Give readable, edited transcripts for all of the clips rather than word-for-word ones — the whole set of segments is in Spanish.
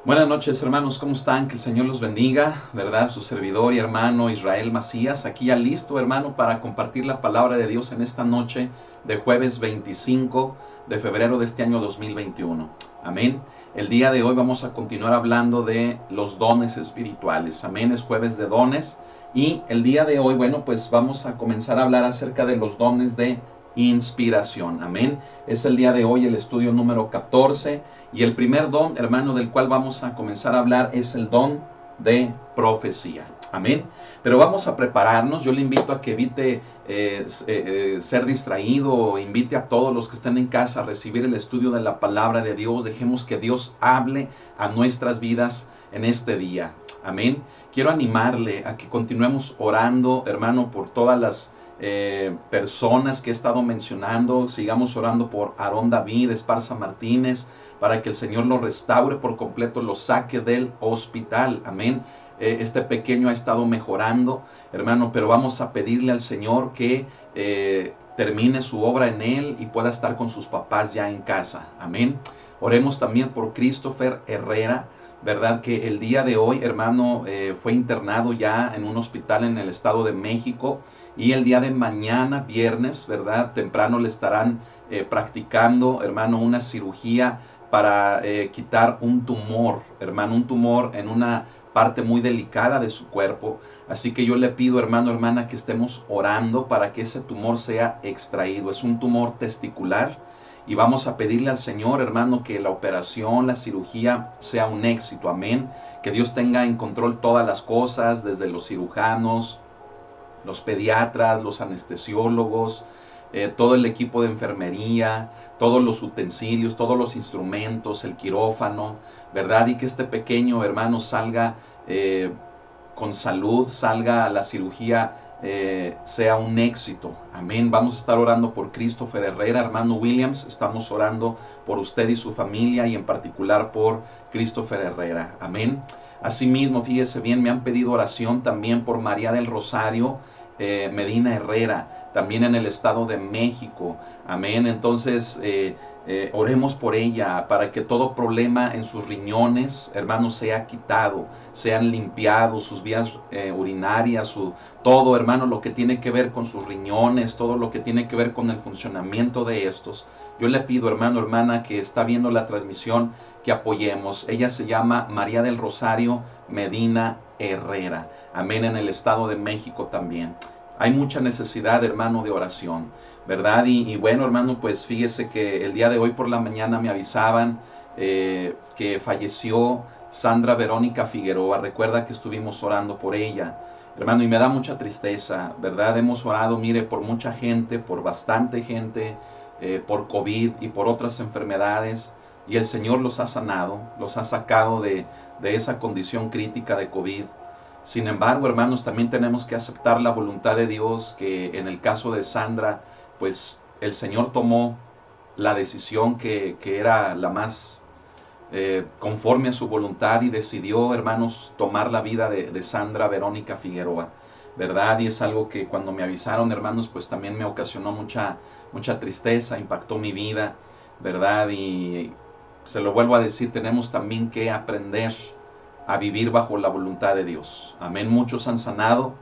Buenas noches, hermanos, ¿cómo están? Que el Señor los bendiga, ¿verdad? Su servidor y hermano Israel Macías, aquí ya listo, hermano, para compartir la palabra de Dios en esta noche de jueves 25 de febrero de este año 2021. Amén. El día de hoy vamos a continuar hablando de los dones espirituales. Amén, es jueves de dones. Y el día de hoy, bueno, pues vamos a comenzar a hablar acerca de los dones de inspiración. Amén. Es el día de hoy el estudio número 14. Y el primer don, hermano, del cual vamos a comenzar a hablar es el don de profecía. Amén. Pero vamos a prepararnos. Yo le invito a que evite ser distraído, invite a todos los que estén en casa a recibir el estudio de la palabra de Dios. Dejemos que Dios hable a nuestras vidas en este día. Amén. Quiero animarle a que continuemos orando, hermano, por todas las personas que he estado mencionando. Sigamos orando por Aarón David, Esparza Martínez, para que el Señor lo restaure por completo, lo saque del hospital. Amén. Este pequeño ha estado mejorando, hermano, pero vamos a pedirle al Señor que termine su obra en él y pueda estar con sus papás ya en casa. Amén. Oremos también por Christopher Herrera, ¿verdad? Que el día de hoy, hermano, fue internado ya en un hospital en el Estado de México. Y el día de mañana, viernes, ¿verdad? Temprano le estarán practicando, hermano, una cirugía para quitar un tumor, hermano, un tumor en una parte muy delicada de su cuerpo. Así que yo le pido, hermano, hermana, que estemos orando para que ese tumor sea extraído. Es un tumor testicular y vamos a pedirle al Señor, hermano, que la operación, la cirugía sea un éxito. Amén. Que Dios tenga en control todas las cosas, desde los cirujanos, los pediatras, los anestesiólogos, todo el equipo de enfermería, todos los utensilios, todos los instrumentos, el quirófano, ¿verdad? Y que este pequeño hermano salga con salud, salga a la cirugía, sea un éxito. Amén. Vamos a estar orando por Christopher Herrera, hermano Williams. Estamos orando por usted y su familia y en particular por Christopher Herrera. Amén. Asimismo, fíjese bien, me han pedido oración también por María del Rosario Medina Herrera, también en el Estado de México. Amén. Entonces, oremos por ella para que todo problema en sus riñones, hermanos, sea quitado, sean limpiados sus vías urinarias, todo, hermano, lo que tiene que ver con sus riñones, todo lo que tiene que ver con el funcionamiento de estos. Yo le pido, hermano, hermana, que está viendo la transmisión, que apoyemos. Ella se llama María del Rosario Medina Herrera. Amén, en el Estado de México también. Hay mucha necesidad, hermano, de oración, ¿verdad? Y bueno, hermano, pues fíjese que el día de hoy por la mañana me avisaban que falleció Sandra Verónica Figueroa. Recuerda que estuvimos orando por ella, hermano, y me da mucha tristeza, ¿verdad? Hemos orado, mire, por mucha gente, por bastante gente, por COVID y por otras enfermedades, y el Señor los ha sanado, los ha sacado de esa condición crítica de COVID. Sin embargo, hermanos, también tenemos que aceptar la voluntad de Dios, que en el caso de Sandra, pues el Señor tomó la decisión que era la más conforme a su voluntad y decidió, hermanos, tomar la vida de Sandra Verónica Figueroa, ¿verdad? Y es algo que cuando me avisaron, hermanos, pues también me ocasionó mucha tristeza, impactó mi vida, ¿verdad? Y se lo vuelvo a decir, tenemos también que aprender a vivir bajo la voluntad de Dios. Amén. Muchos han sanado,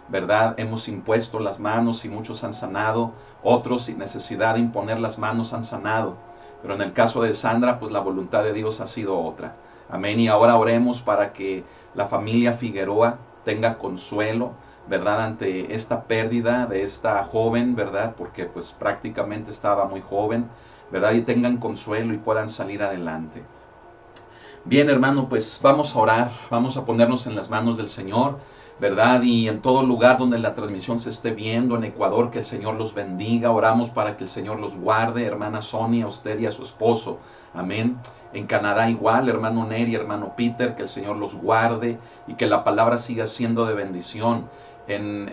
¿verdad? Hemos impuesto las manos y muchos han sanado. Otros sin necesidad de imponer las manos han sanado. Pero en el caso de Sandra, pues la voluntad de Dios ha sido otra. Amén. Y ahora oremos para que la familia Figueroa tenga consuelo, ¿verdad? Ante esta pérdida de esta joven, ¿verdad? Porque pues prácticamente estaba muy joven, ¿verdad? Y tengan consuelo y puedan salir adelante. Bien, hermano, pues vamos a orar, vamos a ponernos en las manos del Señor, ¿verdad? Y en todo lugar donde la transmisión se esté viendo, en Ecuador, que el Señor los bendiga. Oramos para que el Señor los guarde, hermana Sonia, a usted y a su esposo. Amén. En Canadá igual, hermano Neri, hermano Peter, que el Señor los guarde y que la palabra siga siendo de bendición. En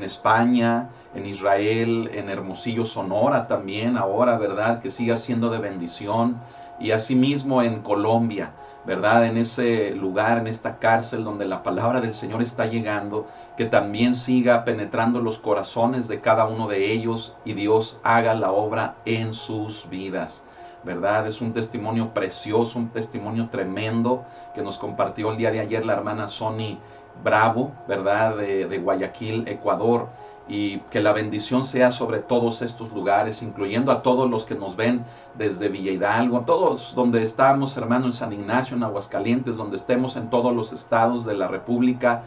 España, en Israel, en Hermosillo, Sonora también, ahora, ¿verdad? Que siga siendo de bendición. Y asimismo en Colombia, ¿verdad? En ese lugar, en esta cárcel donde la palabra del Señor está llegando, que también siga penetrando los corazones de cada uno de ellos y Dios haga la obra en sus vidas. ¿verdad? Es un testimonio precioso, un testimonio tremendo que nos compartió el día de ayer la hermana Sony Bravo, ¿verdad? De Guayaquil, Ecuador. Y que la bendición sea sobre todos estos lugares, incluyendo a todos los que nos ven desde Villa Hidalgo, todos donde estamos, hermano, en San Ignacio, en Aguascalientes, donde estemos en todos los estados de la República.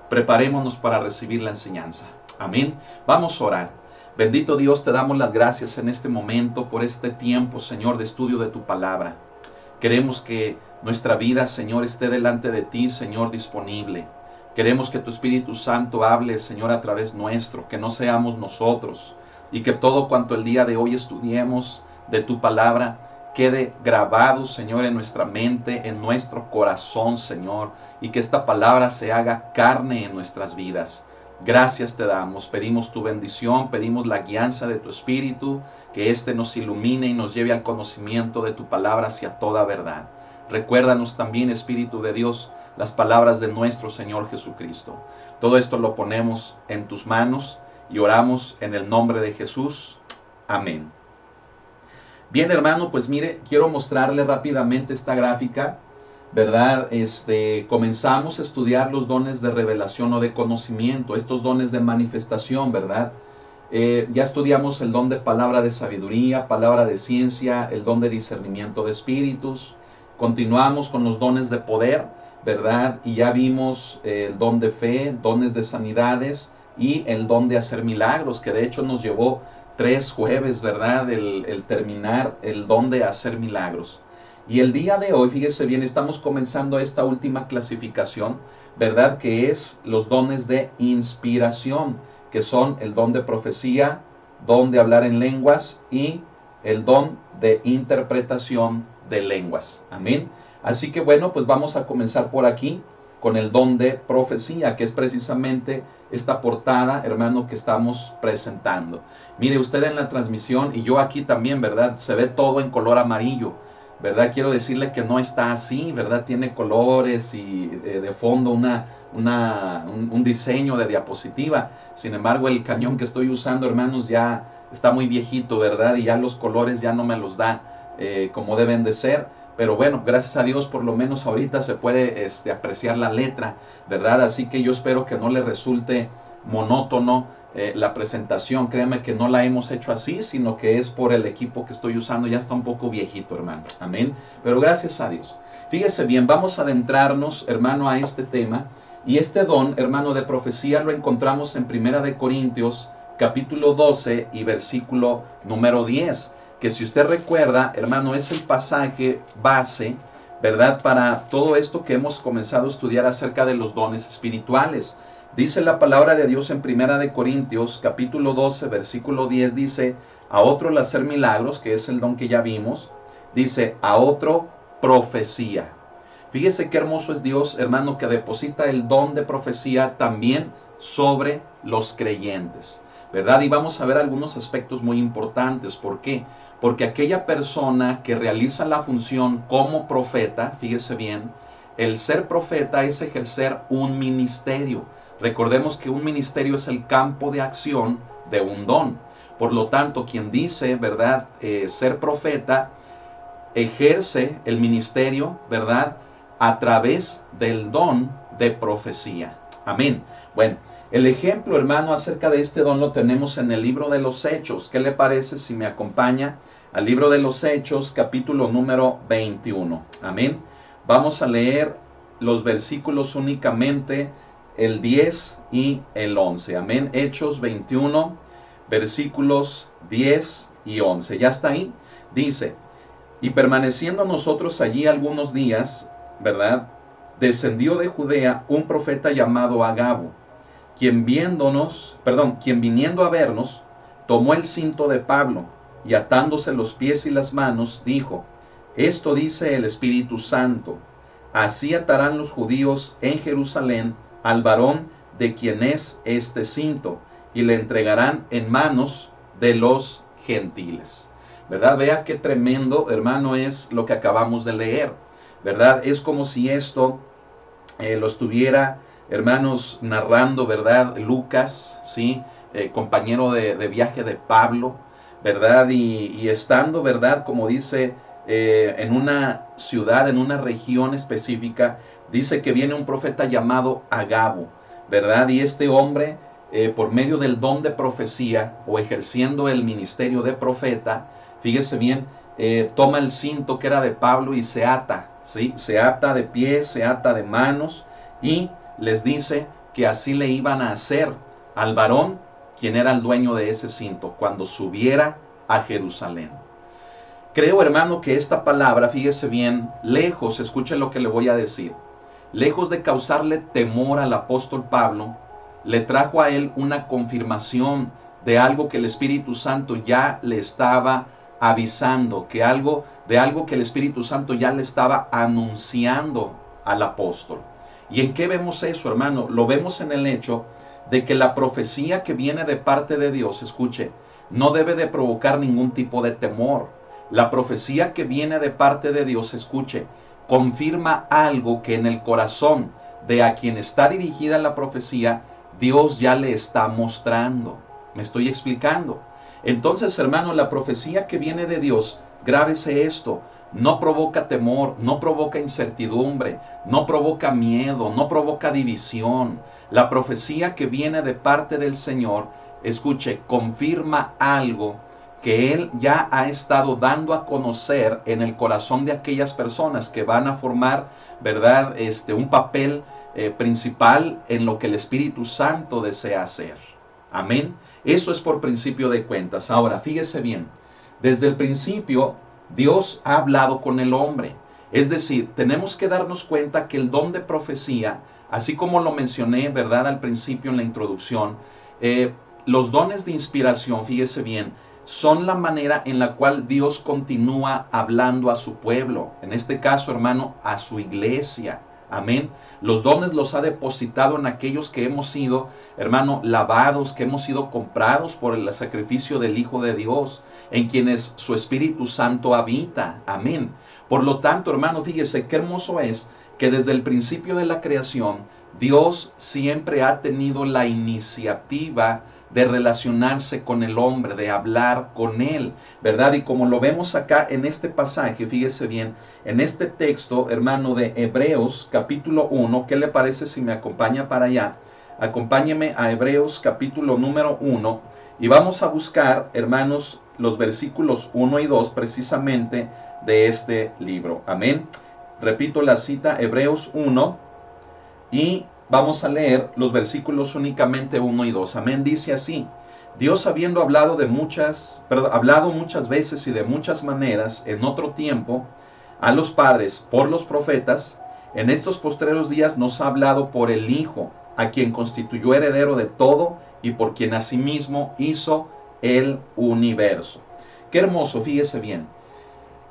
Preparémonos para recibir la enseñanza. Amén. Vamos a orar. Bendito Dios, te damos las gracias en este momento por este tiempo, Señor, de estudio de tu palabra. Queremos que nuestra vida, Señor, esté delante de ti, Señor, disponible. Queremos que tu Espíritu Santo hable, Señor, a través nuestro, que no seamos nosotros, y que todo cuanto el día de hoy estudiemos de tu palabra quede grabado, Señor, en nuestra mente, en nuestro corazón, Señor, y que esta palabra se haga carne en nuestras vidas. Gracias te damos, pedimos tu bendición, pedimos la guianza de tu Espíritu, que éste nos ilumine y nos lleve al conocimiento de tu palabra hacia toda verdad. Recuérdanos también, Espíritu de Dios, las palabras de nuestro Señor Jesucristo. Todo esto lo ponemos en tus manos y oramos en el nombre de Jesús. Amén. Bien, hermano, pues mire, quiero mostrarle rápidamente esta gráfica, ¿verdad? Comenzamos a estudiar los dones de revelación o de conocimiento, estos dones de manifestación, ¿verdad? Ya estudiamos el don de palabra de sabiduría, palabra de ciencia, el don de discernimiento de espíritus. Continuamos con los dones de poder, ¿verdad? Y ya vimos el don de fe, dones de sanidades y el don de hacer milagros, que de hecho nos llevó 3 jueves, ¿verdad? El terminar el don de hacer milagros. Y el día de hoy, fíjese bien, estamos comenzando esta última clasificación, ¿verdad? Que es los dones de inspiración, que son el don de profecía, don de hablar en lenguas y el don de interpretación de lenguas. Amén. Así que bueno, pues vamos a comenzar por aquí con el don de profecía, que es precisamente esta portada, hermano, que estamos presentando. Mire usted en la transmisión y yo aquí también, ¿verdad? Se ve todo en color amarillo, ¿verdad? Quiero decirle que no está así, ¿verdad? Tiene colores y de fondo un diseño de diapositiva. Sin embargo, el cañón que estoy usando, hermanos, ya está muy viejito, ¿verdad? Y ya los colores ya no me los da como deben de ser. Pero bueno, gracias a Dios por lo menos ahorita se puede apreciar la letra, ¿verdad? Así que yo espero que no le resulte monótono la presentación. Créeme que no la hemos hecho así, sino que es por el equipo que estoy usando. Ya está un poco viejito, hermano. Amén. Pero gracias a Dios. Fíjese bien, vamos a adentrarnos, hermano, a este tema. Y este don, hermano, de profecía lo encontramos en 1 Corintios, capítulo 12 y versículo número 10. Que si usted recuerda, hermano, es el pasaje base, ¿verdad? Para todo esto que hemos comenzado a estudiar acerca de los dones espirituales. Dice la palabra de Dios en 1 Corintios, capítulo 12, versículo 10, dice, a otro el hacer milagros, que es el don que ya vimos, dice, a otro profecía. Fíjese qué hermoso es Dios, hermano, que deposita el don de profecía también sobre los creyentes, ¿verdad? Y vamos a ver algunos aspectos muy importantes. ¿Por qué? Porque aquella persona que realiza la función como profeta, fíjese bien, el ser profeta es ejercer un ministerio. Recordemos que un ministerio es el campo de acción de un don. Por lo tanto, quien dice, ¿verdad?, ser profeta, ejerce el ministerio, ¿verdad?, a través del don de profecía. Amén. Bueno, el ejemplo, hermano, acerca de este don lo tenemos en el libro de los Hechos. ¿Qué le parece si me acompaña al libro de los Hechos, capítulo número 21? Amén. Vamos a leer los versículos únicamente, el 10 y el 11. Amén. Hechos 21, versículos 10 y 11. ¿Ya está ahí? Dice, y permaneciendo nosotros allí algunos días, ¿verdad?, descendió de Judea un profeta llamado Agabo, quien viniendo a vernos, tomó el cinto de Pablo y atándose los pies y las manos, dijo, esto dice el Espíritu Santo, así atarán los judíos en Jerusalén al varón de quien es este cinto, y le entregarán en manos de los gentiles. ¿Verdad? Vea qué tremendo, hermano, es lo que acabamos de leer, ¿verdad? Es como si esto lo estuviera, hermanos, narrando, ¿verdad?, Lucas, ¿sí? Compañero de viaje de Pablo, ¿verdad? Y estando, ¿verdad? Como dice, en una ciudad, en una región específica, dice que viene un profeta llamado Agabo, ¿verdad? Y este hombre, por medio del don de profecía o ejerciendo el ministerio de profeta, fíjese bien, toma el cinto que era de Pablo y se ata, ¿sí? Se ata de pies, se ata de manos y les dice que así le iban a hacer al varón, quien era el dueño de ese cinto, cuando subiera a Jerusalén. Creo, hermano, que esta palabra, fíjese bien, lejos, escuche lo que le voy a decir, lejos de causarle temor al apóstol Pablo, le trajo a él una confirmación de algo que el Espíritu Santo ya le estaba avisando, de algo que el Espíritu Santo ya le estaba anunciando al apóstol. ¿Y en qué vemos eso, hermano? Lo vemos en el hecho de que la profecía que viene de parte de Dios, escuche, no debe de provocar ningún tipo de temor. La profecía que viene de parte de Dios, escuche, confirma algo que en el corazón de a quien está dirigida la profecía, Dios ya le está mostrando. ¿Me estoy explicando? Entonces, hermano, la profecía que viene de Dios, grábese esto, no provoca temor, no provoca incertidumbre, no provoca miedo, no provoca división. La profecía que viene de parte del Señor, escuche, confirma algo que Él ya ha estado dando a conocer en el corazón de aquellas personas que van a formar, ¿verdad? Un papel principal en lo que el Espíritu Santo desea hacer. Amén. Eso es por principio de cuentas. Ahora, fíjese bien, desde el principio Dios ha hablado con el hombre. Es decir, tenemos que darnos cuenta que el don de profecía, así como lo mencioné, ¿verdad? Al principio en la introducción, los dones de inspiración, fíjese bien, son la manera en la cual Dios continúa hablando a su pueblo. En este caso, hermano, a su iglesia. Amén. Los dones los ha depositado en aquellos que hemos sido, hermano, lavados, que hemos sido comprados por el sacrificio del Hijo de Dios, en quienes su Espíritu Santo habita. Amén. Por lo tanto, hermano, fíjese qué hermoso es que desde el principio de la creación, Dios siempre ha tenido la iniciativa de relacionarse con el hombre, de hablar con él, ¿verdad? Y como lo vemos acá en este pasaje, fíjese bien, en este texto, hermano, de Hebreos capítulo 1, ¿qué le parece si me acompaña para allá? Acompáñeme a Hebreos capítulo número 1 y vamos a buscar, hermanos, los versículos 1 y 2 precisamente de este libro. Amén. Repito la cita, Hebreos 1 y vamos a leer los versículos únicamente 1 y 2. Amén. Dice así: Dios, habiendo hablado muchas veces y de muchas maneras en otro tiempo a los padres por los profetas, en estos postreros días nos ha hablado por el Hijo, a quien constituyó heredero de todo y por quien asimismo hizo el universo. Qué hermoso, fíjese bien.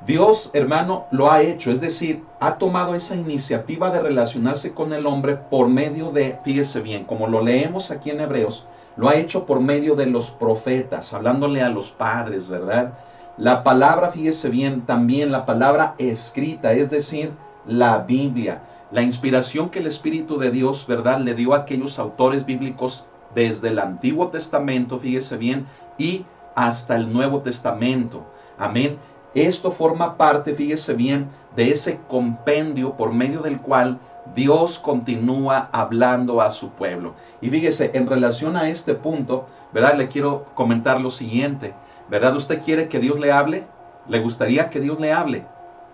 Dios, hermano, lo ha hecho, es decir, ha tomado esa iniciativa de relacionarse con el hombre por medio de, fíjese bien, como lo leemos aquí en Hebreos, lo ha hecho por medio de los profetas, hablándole a los padres, ¿verdad? La palabra, fíjese bien, también la palabra escrita, es decir, la Biblia, la inspiración que el Espíritu de Dios, ¿verdad?, le dio a aquellos autores bíblicos desde el Antiguo Testamento, fíjese bien, y hasta el Nuevo Testamento. Amén. Esto forma parte, fíjese bien, de ese compendio por medio del cual Dios continúa hablando a su pueblo. Y fíjese, en relación a este punto, ¿verdad? Le quiero comentar lo siguiente, ¿verdad? ¿Usted quiere que Dios le hable? ¿Le gustaría que Dios le hable?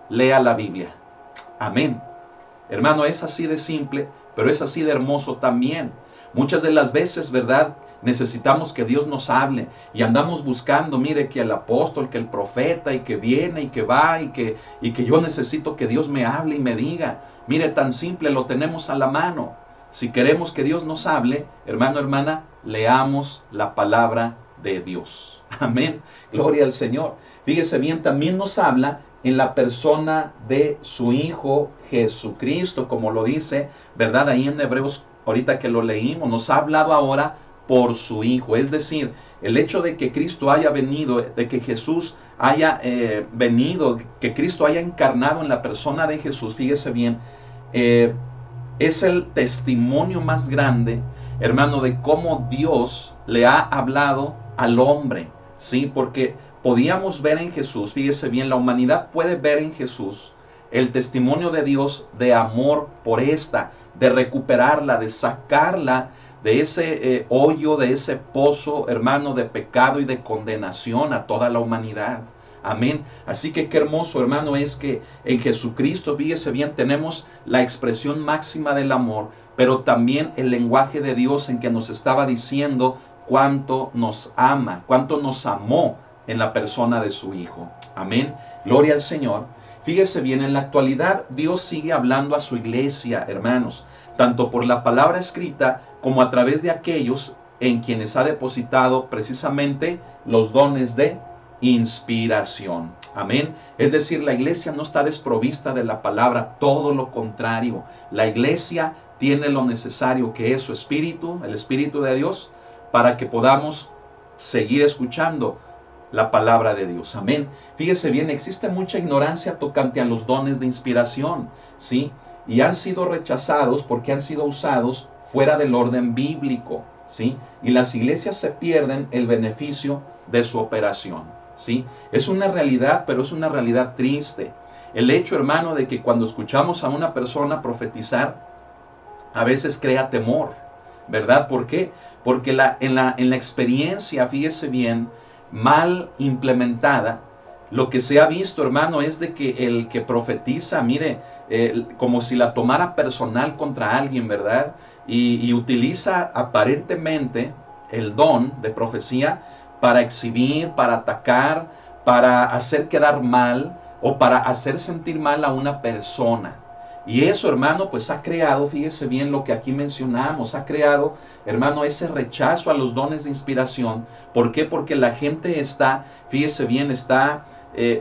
Lea la Biblia. Amén. Hermano, es así de simple, pero es así de hermoso también. Muchas de las veces, ¿verdad?, necesitamos que Dios nos hable y andamos buscando, mire, que el apóstol, que el profeta, y que viene y que va, y que yo necesito que Dios me hable y me diga. Mire, tan simple, lo tenemos a la mano. Si queremos que Dios nos hable, hermano, hermana, leamos la palabra de Dios. Amén. Gloria al Señor. Fíjese bien, también nos habla en la persona de su Hijo Jesucristo, como lo dice, ¿verdad? Ahí en Hebreos, ahorita que lo leímos, nos ha hablado ahora por su Hijo. Es decir, el hecho de que Cristo haya venido, de que Jesús haya venido, que Cristo haya encarnado en la persona de Jesús, fíjese bien, es el testimonio más grande, hermano, de cómo Dios le ha hablado al hombre, ¿sí? Porque podíamos ver en Jesús, fíjese bien, la humanidad puede ver en Jesús el testimonio de Dios de amor por esta, de recuperarla, de sacarla de ese hoyo, de ese pozo, hermano, de pecado y de condenación a toda la humanidad. Amén. Así que qué hermoso, hermano, es que en Jesucristo, fíjese bien, tenemos la expresión máxima del amor, pero también el lenguaje de Dios en que nos estaba diciendo cuánto nos ama, cuánto nos amó en la persona de su Hijo. Amén. Gloria al Señor. Fíjese bien, en la actualidad Dios sigue hablando a su iglesia, hermanos, tanto por la palabra escrita como a través de aquellos en quienes ha depositado precisamente los dones de inspiración. Amén. Es decir, la iglesia no está desprovista de la palabra, todo lo contrario. La iglesia tiene lo necesario, que es su espíritu, el espíritu de Dios, para que podamos seguir escuchando la palabra de Dios. Amén. Fíjese bien, existe mucha ignorancia tocante a los dones de inspiración, ¿sí? Y han sido rechazados porque han sido usados fuera del orden bíblico, ¿sí? Y las iglesias se pierden el beneficio de su operación, ¿sí? Es una realidad, pero es una realidad triste. El hecho, hermano, de que cuando escuchamos a una persona profetizar, a veces crea temor, ¿verdad? ¿Por qué? Porque en la experiencia, fíjese bien, mal implementada, lo que se ha visto, hermano, es de que el que profetiza, mire, como si la tomara personal contra alguien, ¿verdad? Y utiliza aparentemente el don de profecía para exhibir, para atacar, para hacer quedar mal o para hacer sentir mal a una persona. Y eso, hermano, pues ha creado, fíjese bien lo que aquí mencionamos, ha creado, hermano, ese rechazo a los dones de inspiración. ¿Por qué? Porque la gente está, fíjese bien, está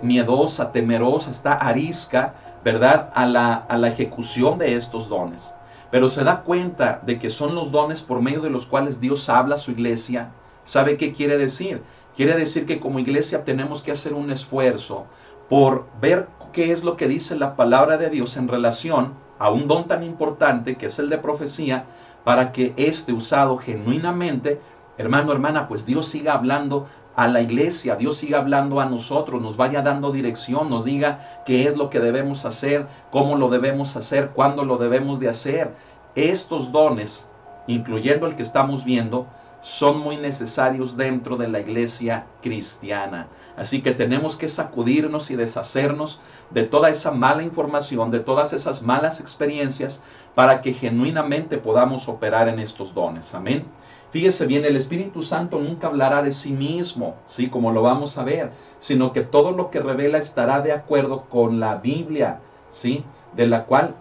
miedosa, temerosa, está arisca, ¿verdad? A la ejecución de estos dones. Pero se da cuenta de que son los dones por medio de los cuales Dios habla a su iglesia. ¿Sabe qué quiere decir? Quiere decir que como iglesia tenemos que hacer un esfuerzo por ver qué es lo que dice la palabra de Dios en relación a un don tan importante que es el de profecía, para que esté usado genuinamente, hermano, hermana, pues Dios siga hablando a la iglesia, Dios siga hablando a nosotros, nos vaya dando dirección, nos diga qué es lo que debemos hacer, cómo lo debemos hacer, cuándo lo debemos de hacer. Estos dones, incluyendo el que estamos viendo, son muy necesarios dentro de la iglesia cristiana. Así que tenemos que sacudirnos y deshacernos de toda esa mala información, de todas esas malas experiencias, para que genuinamente podamos operar en estos dones. Amén. Fíjese bien, el Espíritu Santo nunca hablará de sí mismo, ¿sí? Como lo vamos a ver, sino que todo lo que revela estará de acuerdo con la Biblia, ¿sí? De la cual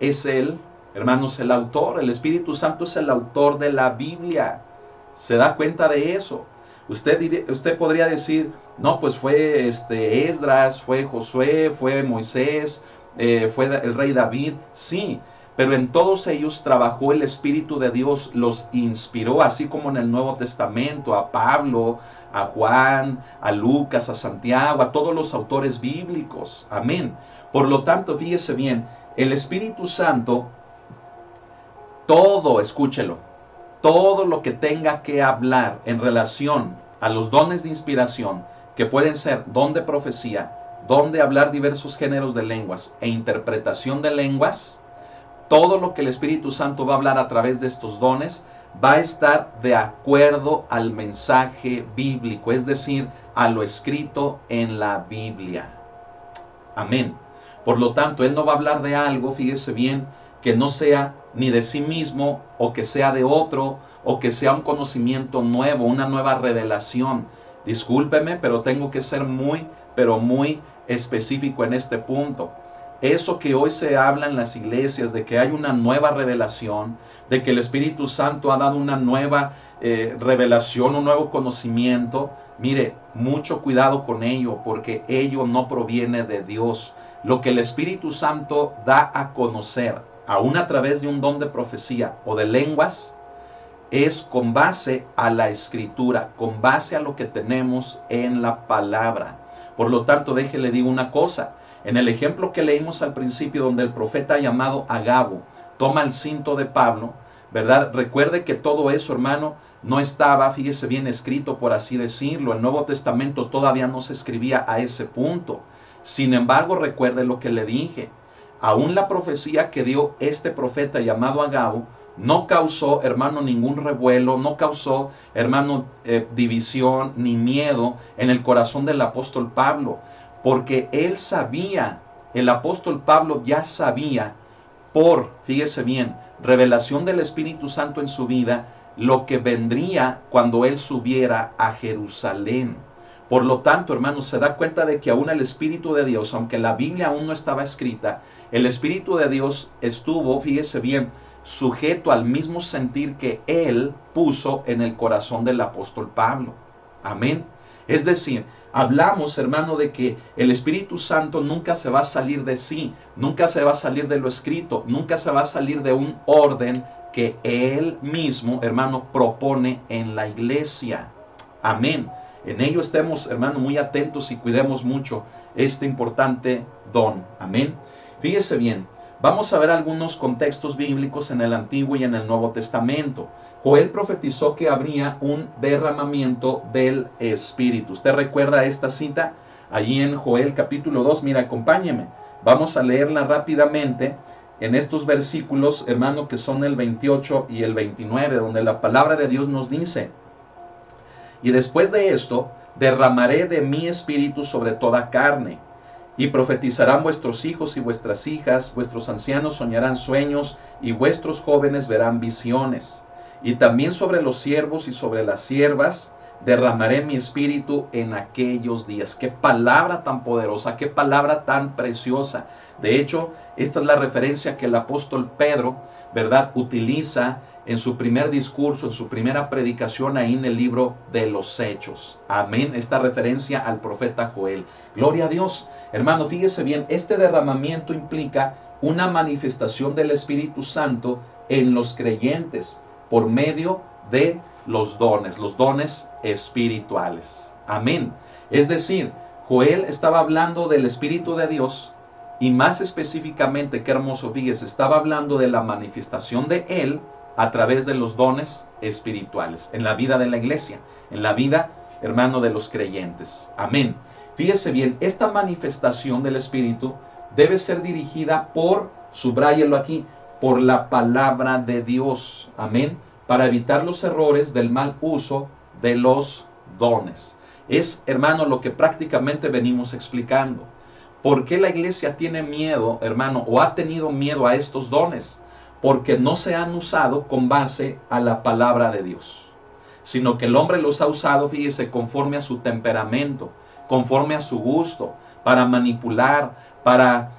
es Él, hermanos, el autor. El Espíritu Santo es el autor de la Biblia. ¿Se da cuenta de eso? Usted podría decir, no, pues fue Esdras, fue Josué, fue Moisés, fue el rey David. Sí, pero en todos ellos trabajó el Espíritu de Dios, los inspiró, así como en el Nuevo Testamento, a Pablo, a Juan, a Lucas, a Santiago, a todos los autores bíblicos. Amén. Por lo tanto, fíjese bien, el Espíritu Santo, todo, escúchelo, todo lo que tenga que hablar en relación a los dones de inspiración, que pueden ser don de profecía, don de hablar diversos géneros de lenguas e interpretación de lenguas, todo lo que el Espíritu Santo va a hablar a través de estos dones va a estar de acuerdo al mensaje bíblico, es decir, a lo escrito en la Biblia. Amén. Por lo tanto, Él no va a hablar de algo, fíjese bien, que no sea ni de sí mismo, o que sea de otro, o que sea un conocimiento nuevo, una nueva revelación. Discúlpeme, pero tengo que ser pero muy específico en este punto. Eso que hoy se habla en las iglesias, de que hay una nueva revelación, de que el Espíritu Santo ha dado una nueva revelación, un nuevo conocimiento, mire, mucho cuidado con ello, porque ello no proviene de Dios. Lo que el Espíritu Santo da a conocer, aún a través de un don de profecía o de lenguas, es con base a la Escritura, con base a lo que tenemos en la palabra. Por lo tanto, déjele digo una cosa. En el ejemplo que leímos al principio, donde el profeta llamado Agabo toma el cinto de Pablo, ¿verdad? Recuerde que todo eso, hermano, no estaba, fíjese bien, escrito, por así decirlo. El Nuevo Testamento todavía no se escribía a ese punto. Sin embargo, recuerde lo que le dije. Aún la profecía que dio este profeta llamado Agabo no causó, hermano, ningún revuelo, no causó, hermano, división ni miedo en el corazón del apóstol Pablo, porque él sabía, el apóstol Pablo ya sabía, fíjese bien, revelación del Espíritu Santo en su vida, lo que vendría cuando él subiera a Jerusalén. Por lo tanto, hermanos, se da cuenta de que aún el Espíritu de Dios, aunque la Biblia aún no estaba escrita, el Espíritu de Dios estuvo, fíjese bien, sujeto al mismo sentir que él puso en el corazón del apóstol Pablo. Amén. Es decir, hablamos, hermano, de que el Espíritu Santo nunca se va a salir de sí, nunca se va a salir de lo escrito, nunca se va a salir de un orden que él mismo, hermano, propone en la iglesia. Amén. En ello estemos, hermano, muy atentos y cuidemos mucho este importante don. Amén. Fíjese bien, vamos a ver algunos contextos bíblicos en el Antiguo y en el Nuevo Testamento. Joel profetizó que habría un derramamiento del Espíritu. ¿Usted recuerda esta cita? Allí en Joel capítulo 2, mira, acompáñeme. Vamos a leerla rápidamente en estos versículos, hermano, que son el 28 y el 29, donde la palabra de Dios nos dice: y después de esto, derramaré de mi espíritu sobre toda carne, y profetizarán vuestros hijos y vuestras hijas, vuestros ancianos soñarán sueños, y vuestros jóvenes verán visiones. Y también sobre los siervos y sobre las siervas derramaré mi espíritu en aquellos días. Qué palabra tan poderosa, qué palabra tan preciosa. De hecho, esta es la referencia que el apóstol Pedro, ¿verdad?, utiliza en su primer discurso, en su primera predicación ahí en el libro de los Hechos. Amén. Esta referencia al profeta Joel. Gloria a Dios. Hermano, fíjese bien, este derramamiento implica una manifestación del Espíritu Santo en los creyentes por medio de los dones espirituales. Amén. Es decir, Joel estaba hablando del Espíritu de Dios y más específicamente, qué hermoso, fíjese, estaba hablando de la manifestación de Él a través de los dones espirituales, en la vida de la iglesia, en la vida, hermano, de los creyentes. Amén. Fíjese bien, esta manifestación del Espíritu debe ser dirigida por, subráyelo aquí, por la palabra de Dios. Amén. Para evitar los errores del mal uso de los dones. Es, hermano, lo que prácticamente venimos explicando. ¿Por qué la iglesia tiene miedo, hermano, o ha tenido miedo a estos dones? Porque no se han usado con base a la palabra de Dios, sino que el hombre los ha usado, fíjese, conforme a su temperamento, conforme a su gusto, para manipular, para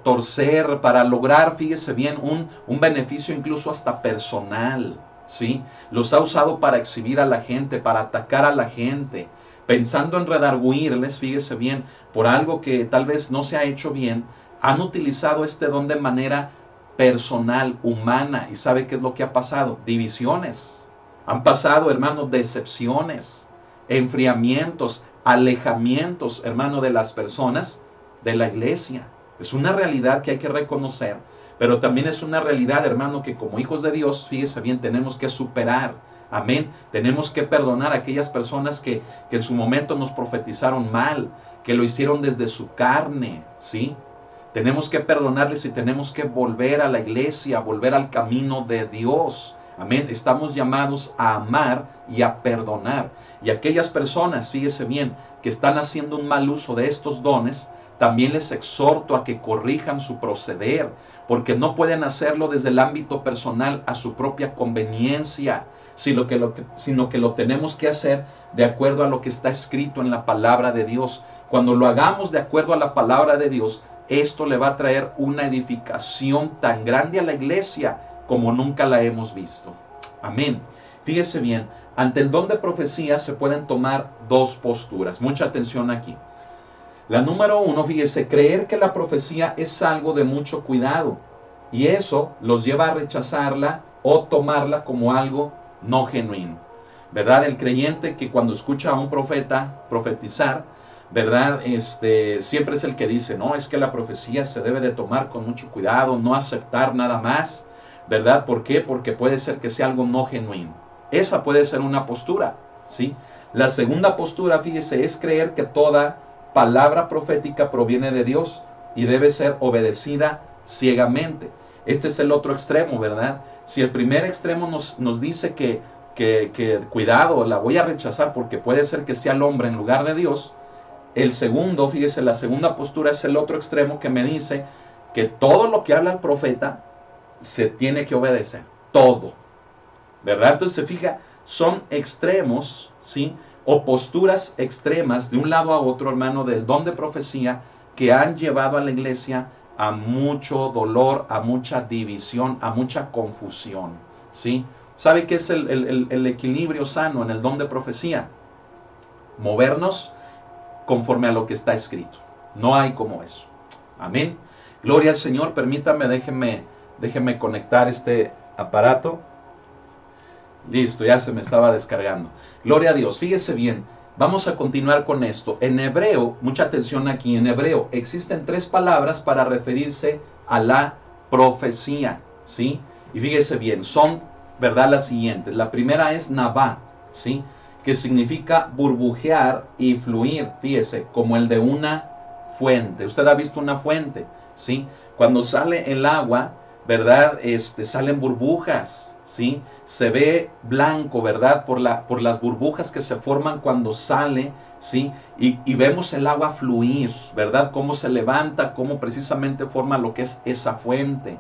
torcer, para lograr, fíjese bien, un beneficio incluso hasta personal, ¿sí? Los ha usado para exhibir a la gente, para atacar a la gente, pensando en redarguirles, fíjese bien, por algo que tal vez no se ha hecho bien. Han utilizado este don de manera personal, humana. ¿Y sabe qué es lo que ha pasado? Divisiones. Han pasado, hermanos, decepciones, enfriamientos, alejamientos, hermano, de las personas de la iglesia. Es una realidad que hay que reconocer, pero también es una realidad, hermano, que como hijos de Dios, fíjese bien, tenemos que superar. Amén. Tenemos que perdonar a aquellas personas que en su momento nos profetizaron mal, que lo hicieron desde su carne, ¿sí? Tenemos que perdonarles y tenemos que volver a la iglesia, volver al camino de Dios. Amén. Estamos llamados a amar y a perdonar. Y aquellas personas, fíjese bien, que están haciendo un mal uso de estos dones, también les exhorto a que corrijan su proceder, porque no pueden hacerlo desde el ámbito personal a su propia conveniencia, sino que lo tenemos que hacer de acuerdo a lo que está escrito en la palabra de Dios. Cuando lo hagamos de acuerdo a la palabra de Dios, esto le va a traer una edificación tan grande a la iglesia como nunca la hemos visto. Amén. Fíjese bien, ante el don de profecía se pueden tomar dos posturas. Mucha atención aquí. La número uno, fíjese, creer que la profecía es algo de mucho cuidado. Y eso los lleva a rechazarla o tomarla como algo no genuino. ¿Verdad? El creyente que cuando escucha a un profeta profetizar, ¿verdad? Siempre es el que dice, no, es que la profecía se debe de tomar con mucho cuidado, no aceptar nada más, ¿verdad? ¿Por qué? Porque puede ser que sea algo no genuino. Esa puede ser una postura, ¿sí? La segunda postura, fíjese, es creer que toda palabra profética proviene de Dios y debe ser obedecida ciegamente. Este es el otro extremo, ¿verdad? Si el primer extremo nos dice que cuidado, la voy a rechazar porque puede ser que sea el hombre en lugar de Dios, el segundo, fíjese, la segunda postura es el otro extremo que me dice que todo lo que habla el profeta se tiene que obedecer, todo, ¿verdad? Entonces se fija, son extremos, ¿sí? O posturas extremas de un lado a otro, hermano, del don de profecía que han llevado a la iglesia a mucho dolor, a mucha división, a mucha confusión, ¿sí? ¿Sabe qué es el equilibrio sano en el don de profecía? Movernos conforme a lo que está escrito. No hay como eso. Amén. Gloria al Señor. Permítame, déjeme conectar este aparato. Listo, ya se me estaba descargando. Gloria a Dios. Fíjese bien. Vamos a continuar con esto. En hebreo, mucha atención aquí, en hebreo existen 3 palabras para referirse a la profecía, ¿sí? Y fíjese bien, son, ¿verdad?, las siguientes. La primera es nabá, ¿sí?, que significa burbujear y fluir, fíjese, como el de una fuente. Usted ha visto una fuente, ¿sí? Cuando sale el agua, ¿verdad?, salen burbujas, ¿sí? Se ve blanco, ¿verdad?, por las burbujas que se forman cuando sale, ¿sí? Y vemos el agua fluir, ¿verdad?, cómo se levanta, cómo precisamente forma lo que es esa fuente.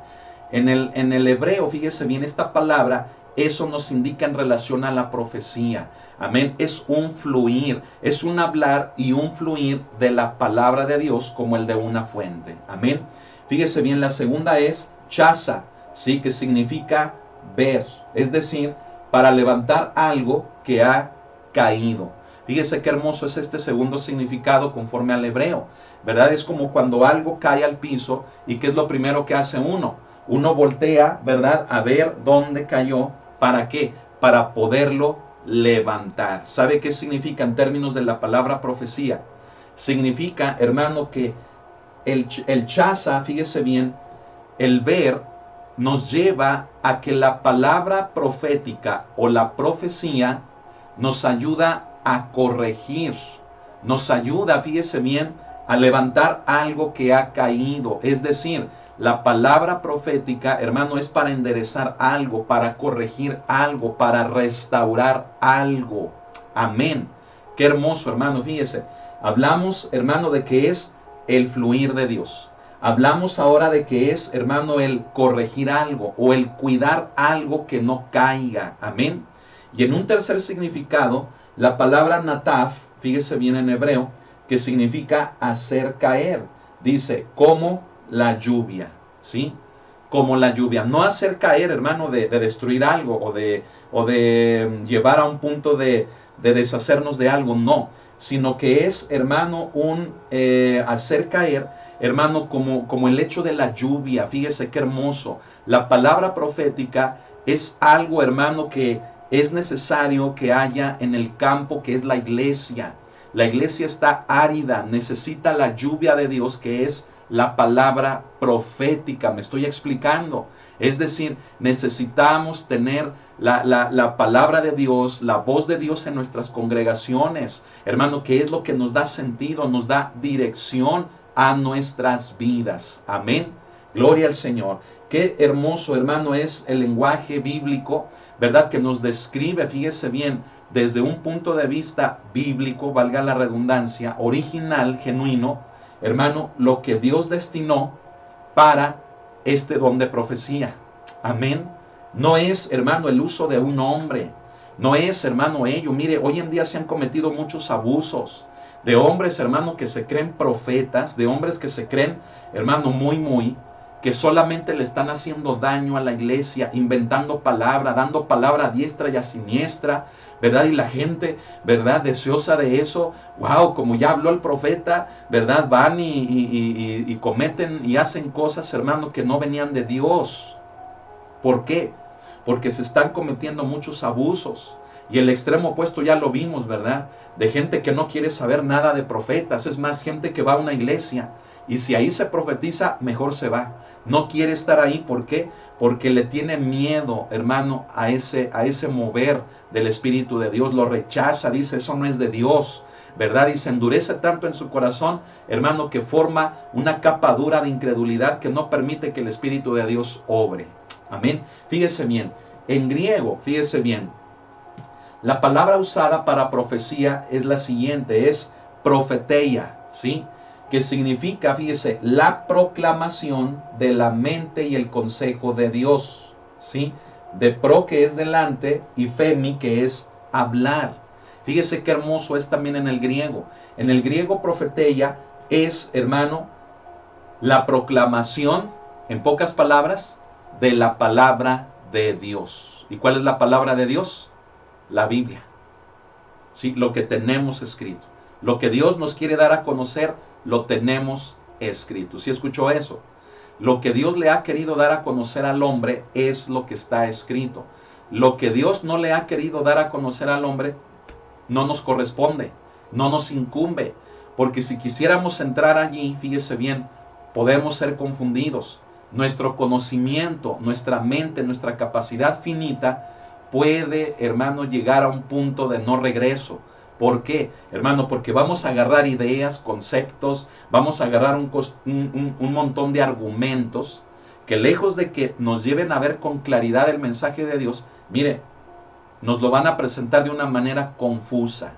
En el hebreo, fíjese bien, esta palabra, eso nos indica en relación a la profecía. Amén. Es un fluir, es un hablar y un fluir de la palabra de Dios como el de una fuente. Amén. Fíjese bien, la segunda es chaza, ¿sí?, que significa ver, es decir, para levantar algo que ha caído. Fíjese qué hermoso es este segundo significado conforme al hebreo, ¿verdad? Es como cuando algo cae al piso y ¿qué es lo primero que hace uno? Uno voltea, ¿verdad?, a ver dónde cayó. ¿Para qué? Para poderlo levantar. ¿Sabe qué significa en términos de la palabra profecía? Significa, hermano, que el chaza, fíjese bien, el ver nos lleva a que la palabra profética o la profecía nos ayuda a corregir, nos ayuda, fíjese bien, a levantar algo que ha caído. Es decir, la palabra profética, hermano, es para enderezar algo, para corregir algo, para restaurar algo. Amén. Qué hermoso, hermano, fíjese. Hablamos, hermano, de que es el fluir de Dios. Hablamos ahora de que es, hermano, el corregir algo o el cuidar algo que no caiga. Amén. Y en un tercer significado, la palabra nataf, fíjese bien en hebreo, que significa hacer caer. Dice, como la lluvia, ¿sí? Como la lluvia. No hacer caer, hermano, de destruir algo o de llevar a un punto de deshacernos de algo, no. Sino que es, hermano, un hacer caer, hermano, como el hecho de la lluvia. Fíjese qué hermoso. La palabra profética es algo, hermano, que es necesario que haya en el campo que es la iglesia. La iglesia está árida, necesita la lluvia de Dios, que es la palabra profética. Me estoy explicando. Es decir, necesitamos tener la palabra de Dios, la voz de Dios en nuestras congregaciones, hermano, que es lo que nos da sentido, nos da dirección a nuestras vidas. Amén. Gloria al Señor. Qué hermoso, hermano, es el lenguaje bíblico, ¿verdad?, que nos describe, fíjese bien, desde un punto de vista bíblico, valga la redundancia, original, genuino, hermano, lo que Dios destinó para este don de profecía. Amén. No es, hermano, el uso de un hombre. No es, hermano, ello. Mire, hoy en día se han cometido muchos abusos de hombres, hermano, que se creen profetas, de hombres que se creen, hermano, que solamente le están haciendo daño a la iglesia, inventando palabra, dando palabra a diestra y a siniestra, ¿verdad? Y la gente, ¿verdad?, deseosa de eso, wow, como ya habló el profeta, ¿verdad?, van y cometen y hacen cosas, hermano, que no venían de Dios. ¿Por qué? Porque se están cometiendo muchos abusos. Y el extremo opuesto ya lo vimos, ¿verdad?, de gente que no quiere saber nada de profetas. Es más, gente que va a una iglesia y si ahí se profetiza, mejor se va. No quiere estar ahí. ¿Por qué? porque le tiene miedo, hermano, a ese mover del Espíritu de Dios. Lo rechaza, dice, eso no es de Dios, ¿verdad? Y se endurece tanto en su corazón, hermano, que forma una capa dura de incredulidad que no permite que el Espíritu de Dios obre. Amén. Fíjese bien, en griego, fíjese bien, la palabra usada para profecía es la siguiente, es profeteia, ¿sí? Que significa, fíjese, la proclamación de la mente y el consejo de Dios, ¿sí? De pro, que es delante, y femi, que es hablar. Fíjese qué hermoso es también en el griego. En el griego profeteia es, hermano, la proclamación, en pocas palabras, de la palabra de Dios. ¿Y cuál es la palabra de Dios? La Biblia, ¿sí? Lo que tenemos escrito. Lo que Dios nos quiere dar a conocer, lo tenemos escrito. ¿Sí escuchó eso? Lo que Dios le ha querido dar a conocer al hombre es lo que está escrito. Lo que Dios no le ha querido dar a conocer al hombre no nos corresponde, no nos incumbe. Porque si quisiéramos entrar allí, fíjese bien, podemos ser confundidos. Nuestro conocimiento, nuestra mente, nuestra capacidad finita puede, hermano, llegar a un punto de no regreso. ¿Por qué, hermano? Porque vamos a agarrar ideas, conceptos, vamos a agarrar un montón de argumentos que, lejos de que nos lleven a ver con claridad el mensaje de Dios, mire, nos lo van a presentar de una manera confusa.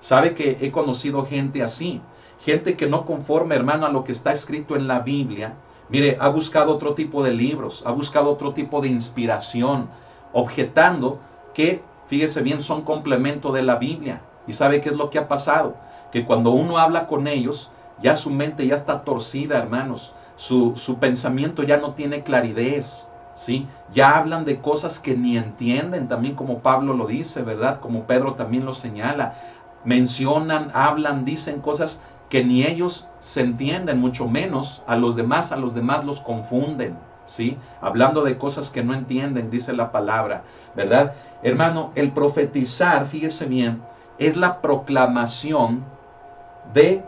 ¿Sabe que he conocido gente así? Gente que no conforme, hermano, a lo que está escrito en la Biblia, mire, ha buscado otro tipo de libros, ha buscado otro tipo de inspiración, objetando que, fíjese bien, son complemento de la Biblia. ¿Y sabe qué es lo que ha pasado? Que cuando uno habla con ellos, ya su mente ya está torcida, hermanos. Su pensamiento ya no tiene claridad, ¿sí? Ya hablan de cosas que ni entienden, también como Pablo lo dice, ¿verdad? Como Pedro también lo señala. Mencionan, hablan, dicen cosas que ni ellos se entienden, mucho menos a los demás los confunden, ¿sí? Hablando de cosas que no entienden, dice la palabra, ¿verdad? Hermano, el profetizar, fíjese bien, es la proclamación de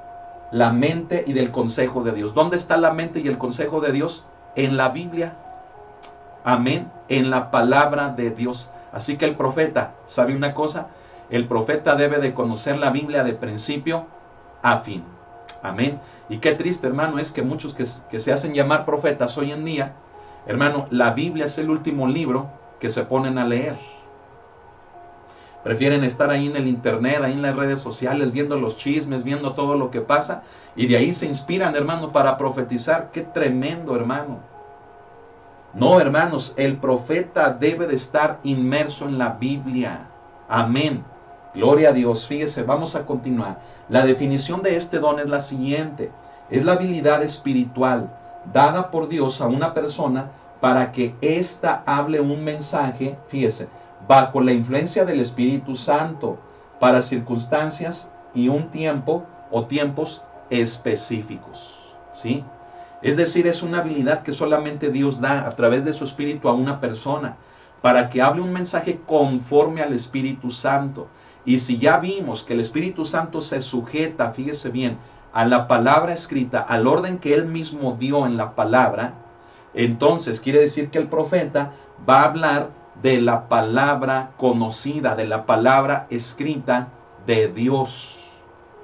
la mente y del consejo de Dios. ¿Dónde está la mente y el consejo de Dios? En la Biblia. Amén. En la palabra de Dios. Así que el profeta, ¿sabe una cosa? El profeta debe de conocer la Biblia de principio a fin. Amén. Y qué triste, hermano, es que muchos que se hacen llamar profetas hoy en día, hermano, la Biblia es el último libro que se ponen a leer. Prefieren estar ahí en el internet, ahí en las redes sociales, viendo los chismes, viendo todo lo que pasa, y de ahí se inspiran, hermano, para profetizar. Qué tremendo, hermano. No, hermanos, el profeta debe de estar inmerso en la Biblia. Amén. Gloria a Dios. Fíjese, vamos a continuar. La definición de este don es la siguiente. Es la habilidad espiritual dada por Dios a una persona para que ésta hable un mensaje, fíjese, bajo la influencia del Espíritu Santo, para circunstancias y un tiempo o tiempos específicos. ¿Sí? Es decir, es una habilidad que solamente Dios da a través de su Espíritu a una persona, para que hable un mensaje conforme al Espíritu Santo. Y si ya vimos que el Espíritu Santo se sujeta, fíjese bien, a la palabra escrita, al orden que Él mismo dio en la palabra, entonces quiere decir que el profeta va a hablar de la palabra conocida, de la palabra escrita de Dios.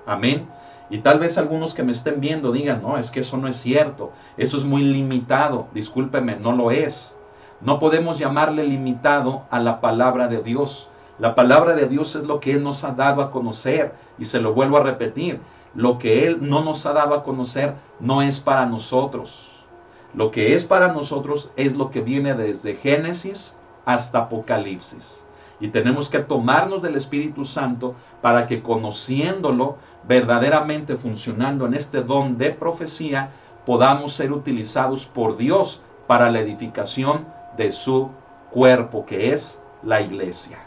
Amén. Y tal vez algunos que me estén viendo digan, no, es que eso no es cierto, eso es muy limitado. Discúlpeme, no lo es. No podemos llamarle limitado a la palabra de Dios. La palabra de Dios es lo que Él nos ha dado a conocer. Y se lo vuelvo a repetir, lo que Él no nos ha dado a conocer no es para nosotros. Lo que es para nosotros es lo que viene desde Génesis hasta Apocalipsis. Y tenemos que tomarnos del Espíritu Santo para que, conociéndolo, verdaderamente funcionando en este don de profecía, podamos ser utilizados por Dios para la edificación de su cuerpo, que es la iglesia.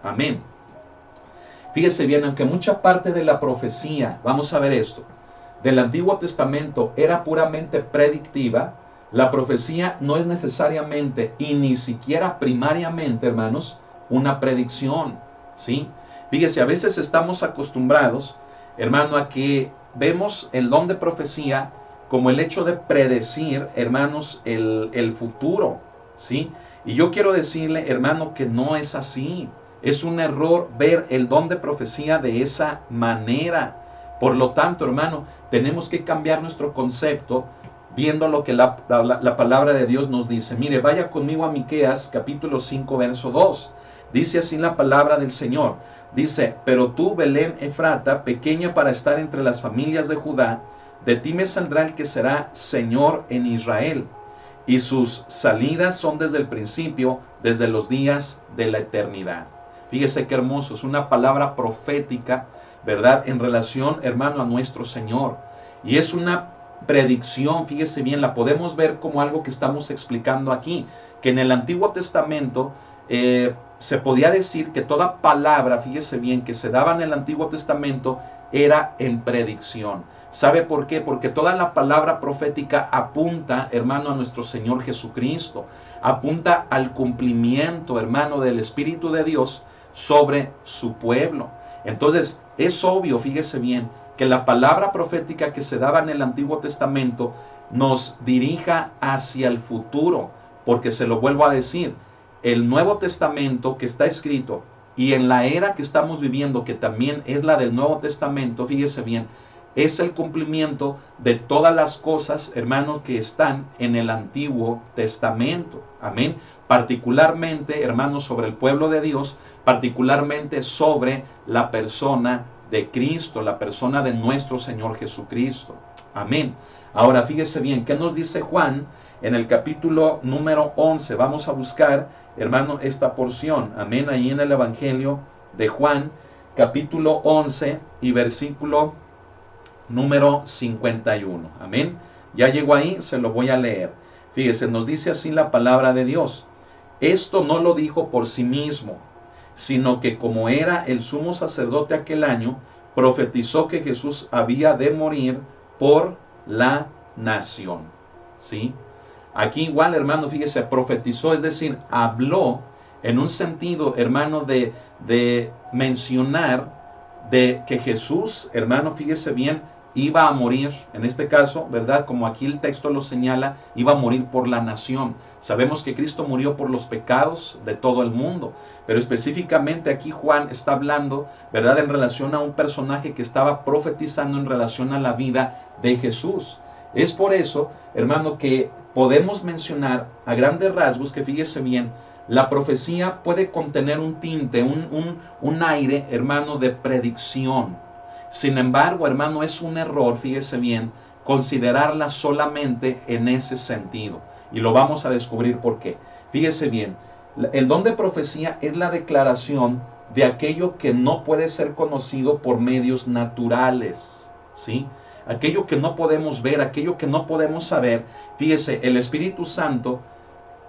Amén. Fíjese bien, aunque mucha parte de la profecía, vamos a ver esto, del Antiguo Testamento era puramente predictiva, la profecía no es necesariamente y ni siquiera primariamente, hermanos, una predicción, ¿sí? Fíjese, a veces estamos acostumbrados, hermano, a que vemos el don de profecía como el hecho de predecir, hermanos, el futuro, ¿sí? Y yo quiero decirle, hermano, que no es así. Es un error ver el don de profecía de esa manera. Por lo tanto, hermano, tenemos que cambiar nuestro concepto viendo lo que la palabra de Dios nos dice. Mire, vaya conmigo a Miqueas, capítulo 5, verso 2. Dice así la palabra del Señor. Dice, pero tú, Belén Efrata, pequeña para estar entre las familias de Judá, de ti me saldrá el que será Señor en Israel, y sus salidas son desde el principio, desde los días de la eternidad. Fíjese qué hermoso, es una palabra profética, ¿verdad? En relación, hermano, a nuestro Señor. Y es una predicción, fíjese bien, la podemos ver como algo que estamos explicando aquí, que en el Antiguo Testamento se podía decir que toda palabra, fíjese bien, que se daba en el Antiguo Testamento era en predicción. ¿Sabe por qué? Porque toda la palabra profética apunta, hermano, a nuestro Señor Jesucristo, apunta al cumplimiento, hermano, del Espíritu de Dios sobre su pueblo. Entonces, es obvio, fíjese bien, que la palabra profética que se daba en el Antiguo Testamento nos dirija hacia el futuro, porque se lo vuelvo a decir, el Nuevo Testamento que está escrito y en la era que estamos viviendo, que también es la del Nuevo Testamento, fíjese bien, es el cumplimiento de todas las cosas, hermanos, que están en el Antiguo Testamento. Amén. Particularmente, hermanos, sobre el pueblo de Dios, particularmente sobre la persona de Cristo, la persona de nuestro Señor Jesucristo. Amén. Ahora, fíjese bien, ¿qué nos dice Juan en el capítulo número 11? Vamos a buscar, hermano, esta porción. Amén. Ahí en el Evangelio de Juan, capítulo 11 y versículo número 51. Amén. Ya llegó ahí, se lo voy a leer. Fíjese, nos dice así la palabra de Dios. Esto no lo dijo por sí mismo, sino que como era el sumo sacerdote aquel año, profetizó que Jesús había de morir por la nación. ¿Sí? Aquí igual, hermano, fíjese, profetizó, es decir, habló en un sentido, hermano, de mencionar de que Jesús, hermano, fíjese bien, iba a morir, en este caso, ¿verdad? Como aquí el texto lo señala, iba a morir por la nación. Sabemos que Cristo murió por los pecados de todo el mundo, pero específicamente aquí Juan está hablando, ¿verdad? En relación a un personaje que estaba profetizando en relación a la vida de Jesús. Es por eso, hermano, que podemos mencionar a grandes rasgos que, fíjese bien, la profecía puede contener un tinte, un aire, hermano, de predicción. Sin embargo, hermano, es un error, fíjese bien, considerarla solamente en ese sentido. Y lo vamos a descubrir por qué. Fíjese bien, el don de profecía es la declaración de aquello que no puede ser conocido por medios naturales, ¿sí? Aquello que no podemos ver, aquello que no podemos saber. Fíjese, el Espíritu Santo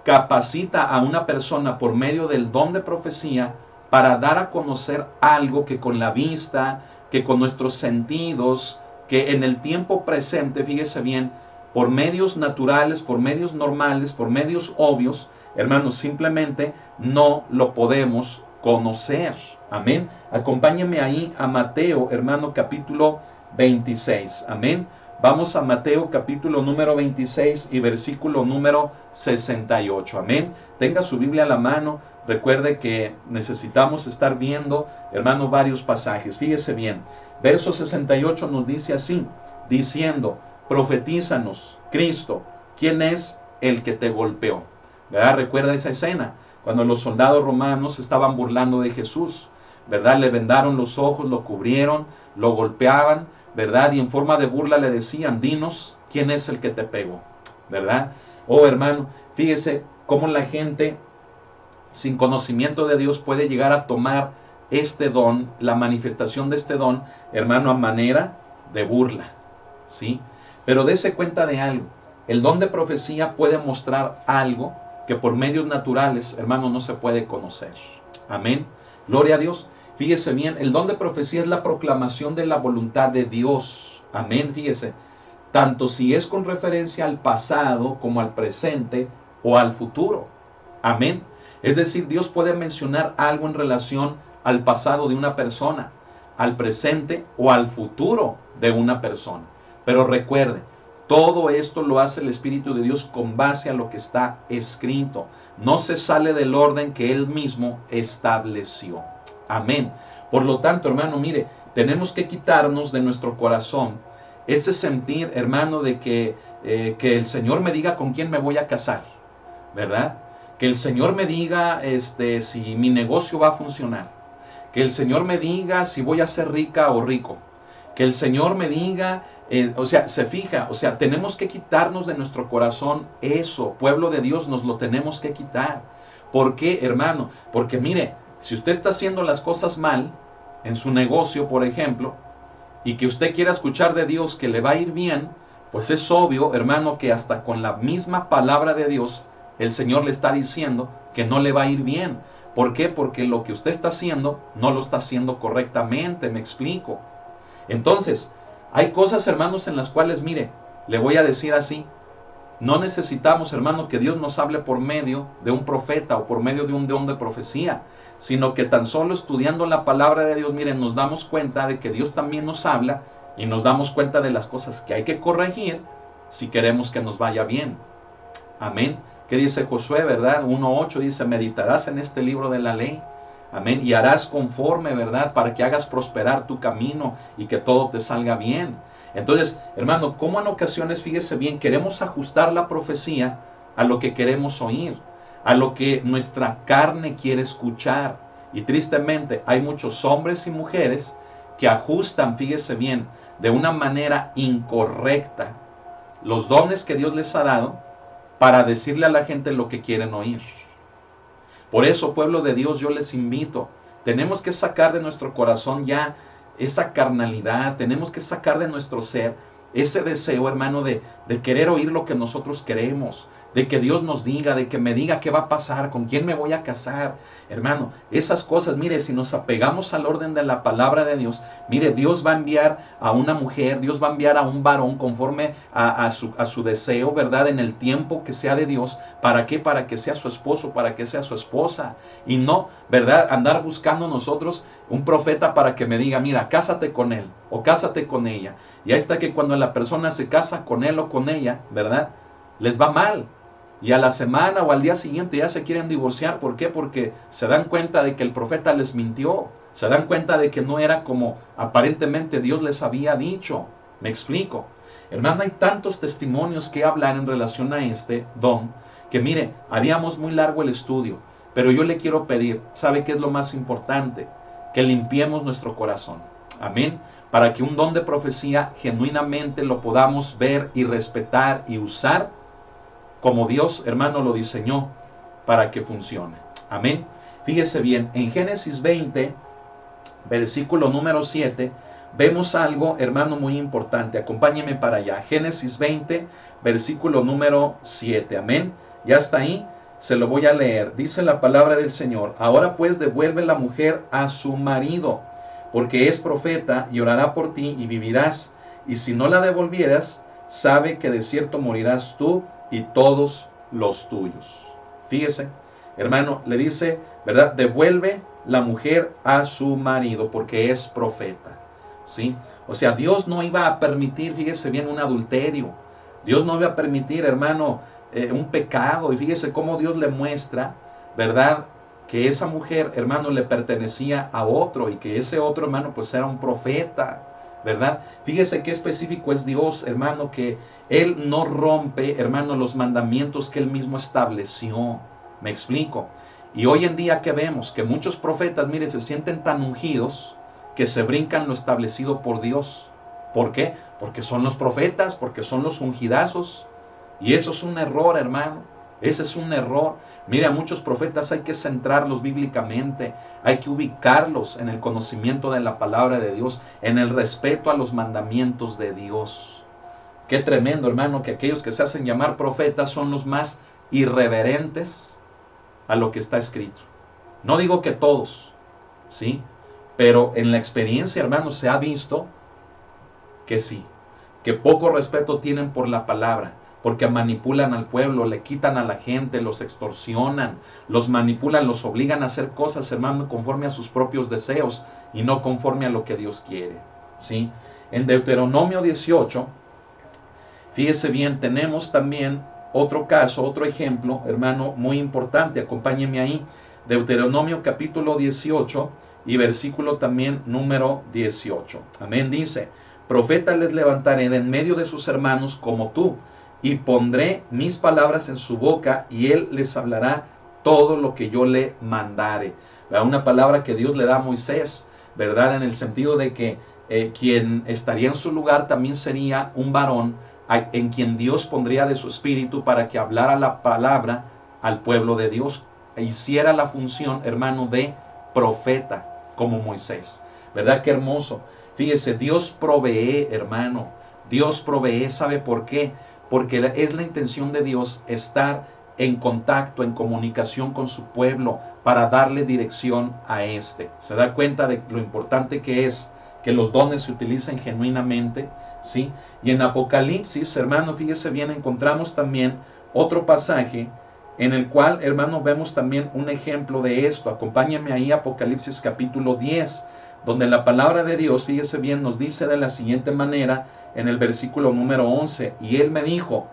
capacita a una persona por medio del don de profecía para dar a conocer algo que con la vista, que con nuestros sentidos, que en el tiempo presente, fíjese bien, por medios naturales, por medios normales, por medios obvios, hermanos, simplemente no lo podemos conocer. Amén. Acompáñenme ahí a Mateo, hermano, capítulo 26. Amén. Vamos a Mateo capítulo número 26 y versículo número 68. Amén. Tenga su Biblia a la mano. Recuerde que necesitamos estar viendo, hermano, varios pasajes. Fíjese bien. Verso 68 nos dice así, diciendo, profetízanos, Cristo, ¿quién es el que te golpeó? ¿Verdad? Recuerda esa escena, cuando los soldados romanos estaban burlando de Jesús, ¿verdad? Le vendaron los ojos, lo cubrieron, lo golpeaban, ¿verdad? Y en forma de burla le decían, dinos, ¿quién es el que te pegó? ¿Verdad? Oh, hermano, fíjese cómo la gente sin conocimiento de Dios puede llegar a tomar este don, la manifestación de este don, hermano, a manera de burla, ¿sí? Pero dése cuenta de algo, el don de profecía puede mostrar algo que por medios naturales, hermano, no se puede conocer. Amén. Gloria a Dios. Fíjese bien, el don de profecía es la proclamación de la voluntad de Dios. Amén, fíjese. Tanto si es con referencia al pasado como al presente o al futuro. Amén. Es decir, Dios puede mencionar algo en relación al pasado de una persona, al presente o al futuro de una persona. Pero recuerde, Todo esto lo hace el Espíritu de Dios con base a lo que está escrito. No se sale del orden que Él mismo estableció. Amén. Por lo tanto, hermano, mire, tenemos que quitarnos de nuestro corazón ese sentir, hermano, de que el Señor me diga con quién me voy a casar, ¿verdad? Que el Señor me diga si mi negocio va a funcionar. Que el Señor me diga si voy a ser rica o rico. Que el Señor me diga, tenemos que quitarnos de nuestro corazón eso. Pueblo de Dios, nos lo tenemos que quitar. ¿Por qué, hermano? Porque mire, si usted está haciendo las cosas mal, en su negocio, por ejemplo, y que usted quiera escuchar de Dios que le va a ir bien, pues es obvio, hermano, que hasta con la misma palabra de Dios, el Señor le está diciendo que no le va a ir bien. ¿Por qué? Porque lo que usted está haciendo no lo está haciendo correctamente, me explico. Entonces, hay cosas, hermanos, en las cuales, mire, le voy a decir así, no necesitamos, hermano, que Dios nos hable por medio de un profeta o por medio de un don de profecía, sino que tan solo estudiando la palabra de Dios, miren, nos damos cuenta de que Dios también nos habla y nos damos cuenta de las cosas que hay que corregir si queremos que nos vaya bien. Amén. ¿Qué dice Josué, verdad? 1:8 dice, meditarás en este libro de la ley. Amén. Y harás conforme, ¿verdad? Para que hagas prosperar tu camino y que todo te salga bien. Entonces, hermano, ¿cómo en ocasiones, fíjese bien, queremos ajustar la profecía a lo que queremos oír, a lo que nuestra carne quiere escuchar? Y tristemente hay muchos hombres y mujeres que ajustan, fíjese bien, de una manera incorrecta los dones que Dios les ha dado para decirle a la gente lo que quieren oír. Por eso, pueblo de Dios, yo les invito, tenemos que sacar de nuestro corazón ya esa carnalidad, tenemos que sacar de nuestro ser ese deseo, hermano, de querer oír lo que nosotros queremos, de que Dios nos diga, de que me diga qué va a pasar, con quién me voy a casar. Hermano, esas cosas, mire, si nos apegamos al orden de la palabra de Dios, mire, Dios va a enviar a una mujer, Dios va a enviar a un varón conforme a su deseo, ¿verdad? En el tiempo que sea de Dios. ¿Para qué? Para que sea su esposo, para que sea su esposa. Y no, ¿verdad? Andar buscando nosotros un profeta para que me diga, mira, cásate con él o cásate con ella. Y ahí está que cuando la persona se casa con él o con ella, ¿verdad? Les va mal. Y a la semana o al día siguiente ya se quieren divorciar. ¿Por qué? Porque se dan cuenta de que el profeta les mintió. Se dan cuenta de que no era como aparentemente Dios les había dicho. ¿Me explico? Hermano, hay tantos testimonios que hablar en relación a este don, que mire, haríamos muy largo el estudio. Pero yo le quiero pedir, ¿sabe qué es lo más importante? Que limpiemos nuestro corazón. Amén. Para que un don de profecía genuinamente lo podamos ver y respetar y usar como Dios, hermano, lo diseñó para que funcione. Amén. Fíjese bien, en Génesis 20, versículo número 7, vemos algo, hermano, muy importante. Acompáñeme para allá. Génesis 20, versículo número 7. Amén. Ya está ahí. Se lo voy a leer. Dice la palabra del Señor. Ahora pues devuelve la mujer a su marido, porque es profeta y orará por ti y vivirás. Y si no la devolvieras, sabe que de cierto morirás tú y todos los tuyos. Fíjese, hermano, le dice, ¿verdad? Devuelve la mujer a su marido porque es profeta. ¿Sí? O sea, Dios no iba a permitir, fíjese bien, un adulterio. Dios no iba a permitir, hermano, un pecado. Y fíjese cómo Dios le muestra, ¿verdad?, que esa mujer, hermano, le pertenecía a otro y que ese otro, hermano, pues era un profeta, ¿verdad? Fíjese qué específico es Dios, hermano, que Él no rompe, hermano, los mandamientos que Él mismo estableció. ¿Me explico? Y hoy en día, ¿qué vemos? Que muchos profetas, mire, se sienten tan ungidos que se brincan lo establecido por Dios. ¿Por qué? Porque son los profetas, porque son los ungidazos. Y eso es un error, hermano. Ese es un error. Mire, a muchos profetas hay que centrarlos bíblicamente, hay que ubicarlos en el conocimiento de la palabra de Dios, en el respeto a los mandamientos de Dios. Qué tremendo, hermano, que aquellos que se hacen llamar profetas son los más irreverentes a lo que está escrito. No digo que todos, ¿sí? Pero en la experiencia, hermano, se ha visto que sí, que poco respeto tienen por la palabra, porque manipulan al pueblo, le quitan a la gente, los extorsionan, los manipulan, los obligan a hacer cosas, hermano, conforme a sus propios deseos y no conforme a lo que Dios quiere, ¿sí? En Deuteronomio 18, Fíjese bien, tenemos también otro caso, otro ejemplo, hermano, muy importante. Acompáñeme ahí. Deuteronomio capítulo 18 y versículo también número 18. Amén. Dice: profeta les levantaré de en medio de sus hermanos como tú, y pondré mis palabras en su boca, y él les hablará todo lo que yo le mandare. Una palabra que Dios le da a Moisés, ¿verdad? En el sentido de que quien estaría en su lugar también sería un varón en quien Dios pondría de su espíritu para que hablara la palabra al pueblo de Dios. E hiciera la función, hermano, de profeta, como Moisés. ¿Verdad? Qué hermoso. Fíjese, Dios provee, hermano. Dios provee. ¿Sabe por qué? Porque es la intención de Dios estar en contacto, en comunicación con su pueblo para darle dirección a este. ¿Se da cuenta de lo importante que es que los dones se utilicen genuinamente? ¿Sí? Y en Apocalipsis, hermano, fíjese bien, encontramos también otro pasaje en el cual, hermano, vemos también un ejemplo de esto. Acompáñame ahí, Apocalipsis capítulo 10, donde la palabra de Dios, fíjese bien, nos dice de la siguiente manera en el versículo número 11: y él me dijo,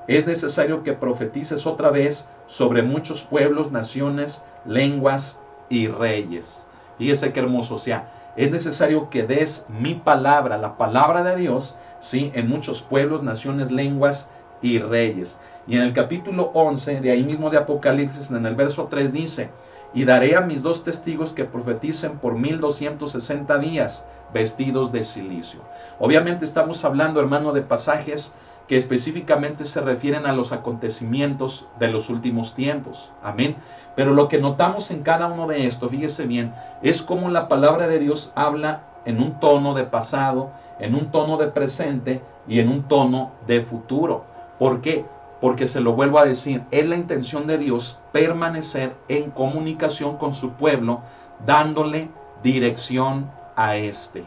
es necesario que profetices otra vez sobre muchos pueblos, naciones, lenguas y reyes. Fíjese qué hermoso. O sea, es necesario que des mi palabra, la palabra de Dios, ¿sí? En muchos pueblos, naciones, lenguas y reyes. Y en el capítulo 11, de ahí mismo de Apocalipsis, en el verso 3 dice: y daré a mis 2 testigos que profeticen por 1260 días, vestidos de cilicio. Obviamente estamos hablando, hermano, de pasajes que específicamente se refieren a los acontecimientos de los últimos tiempos. Amén. Pero lo que notamos en cada uno de estos, fíjese bien, es cómo la palabra de Dios habla en un tono de pasado, en un tono de presente y en un tono de futuro. ¿Por qué? Porque se lo vuelvo a decir, es la intención de Dios permanecer en comunicación con su pueblo, dándole dirección a este.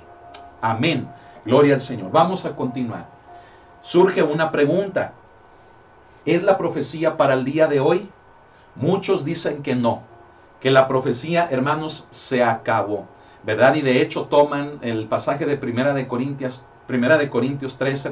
Amén. Gloria al Señor. Vamos a continuar. Surge una pregunta: ¿es la profecía para el día de hoy? Muchos dicen que no, que la profecía, hermanos, se acabó, ¿verdad? Y de hecho toman el pasaje de Primera de Corintios 13,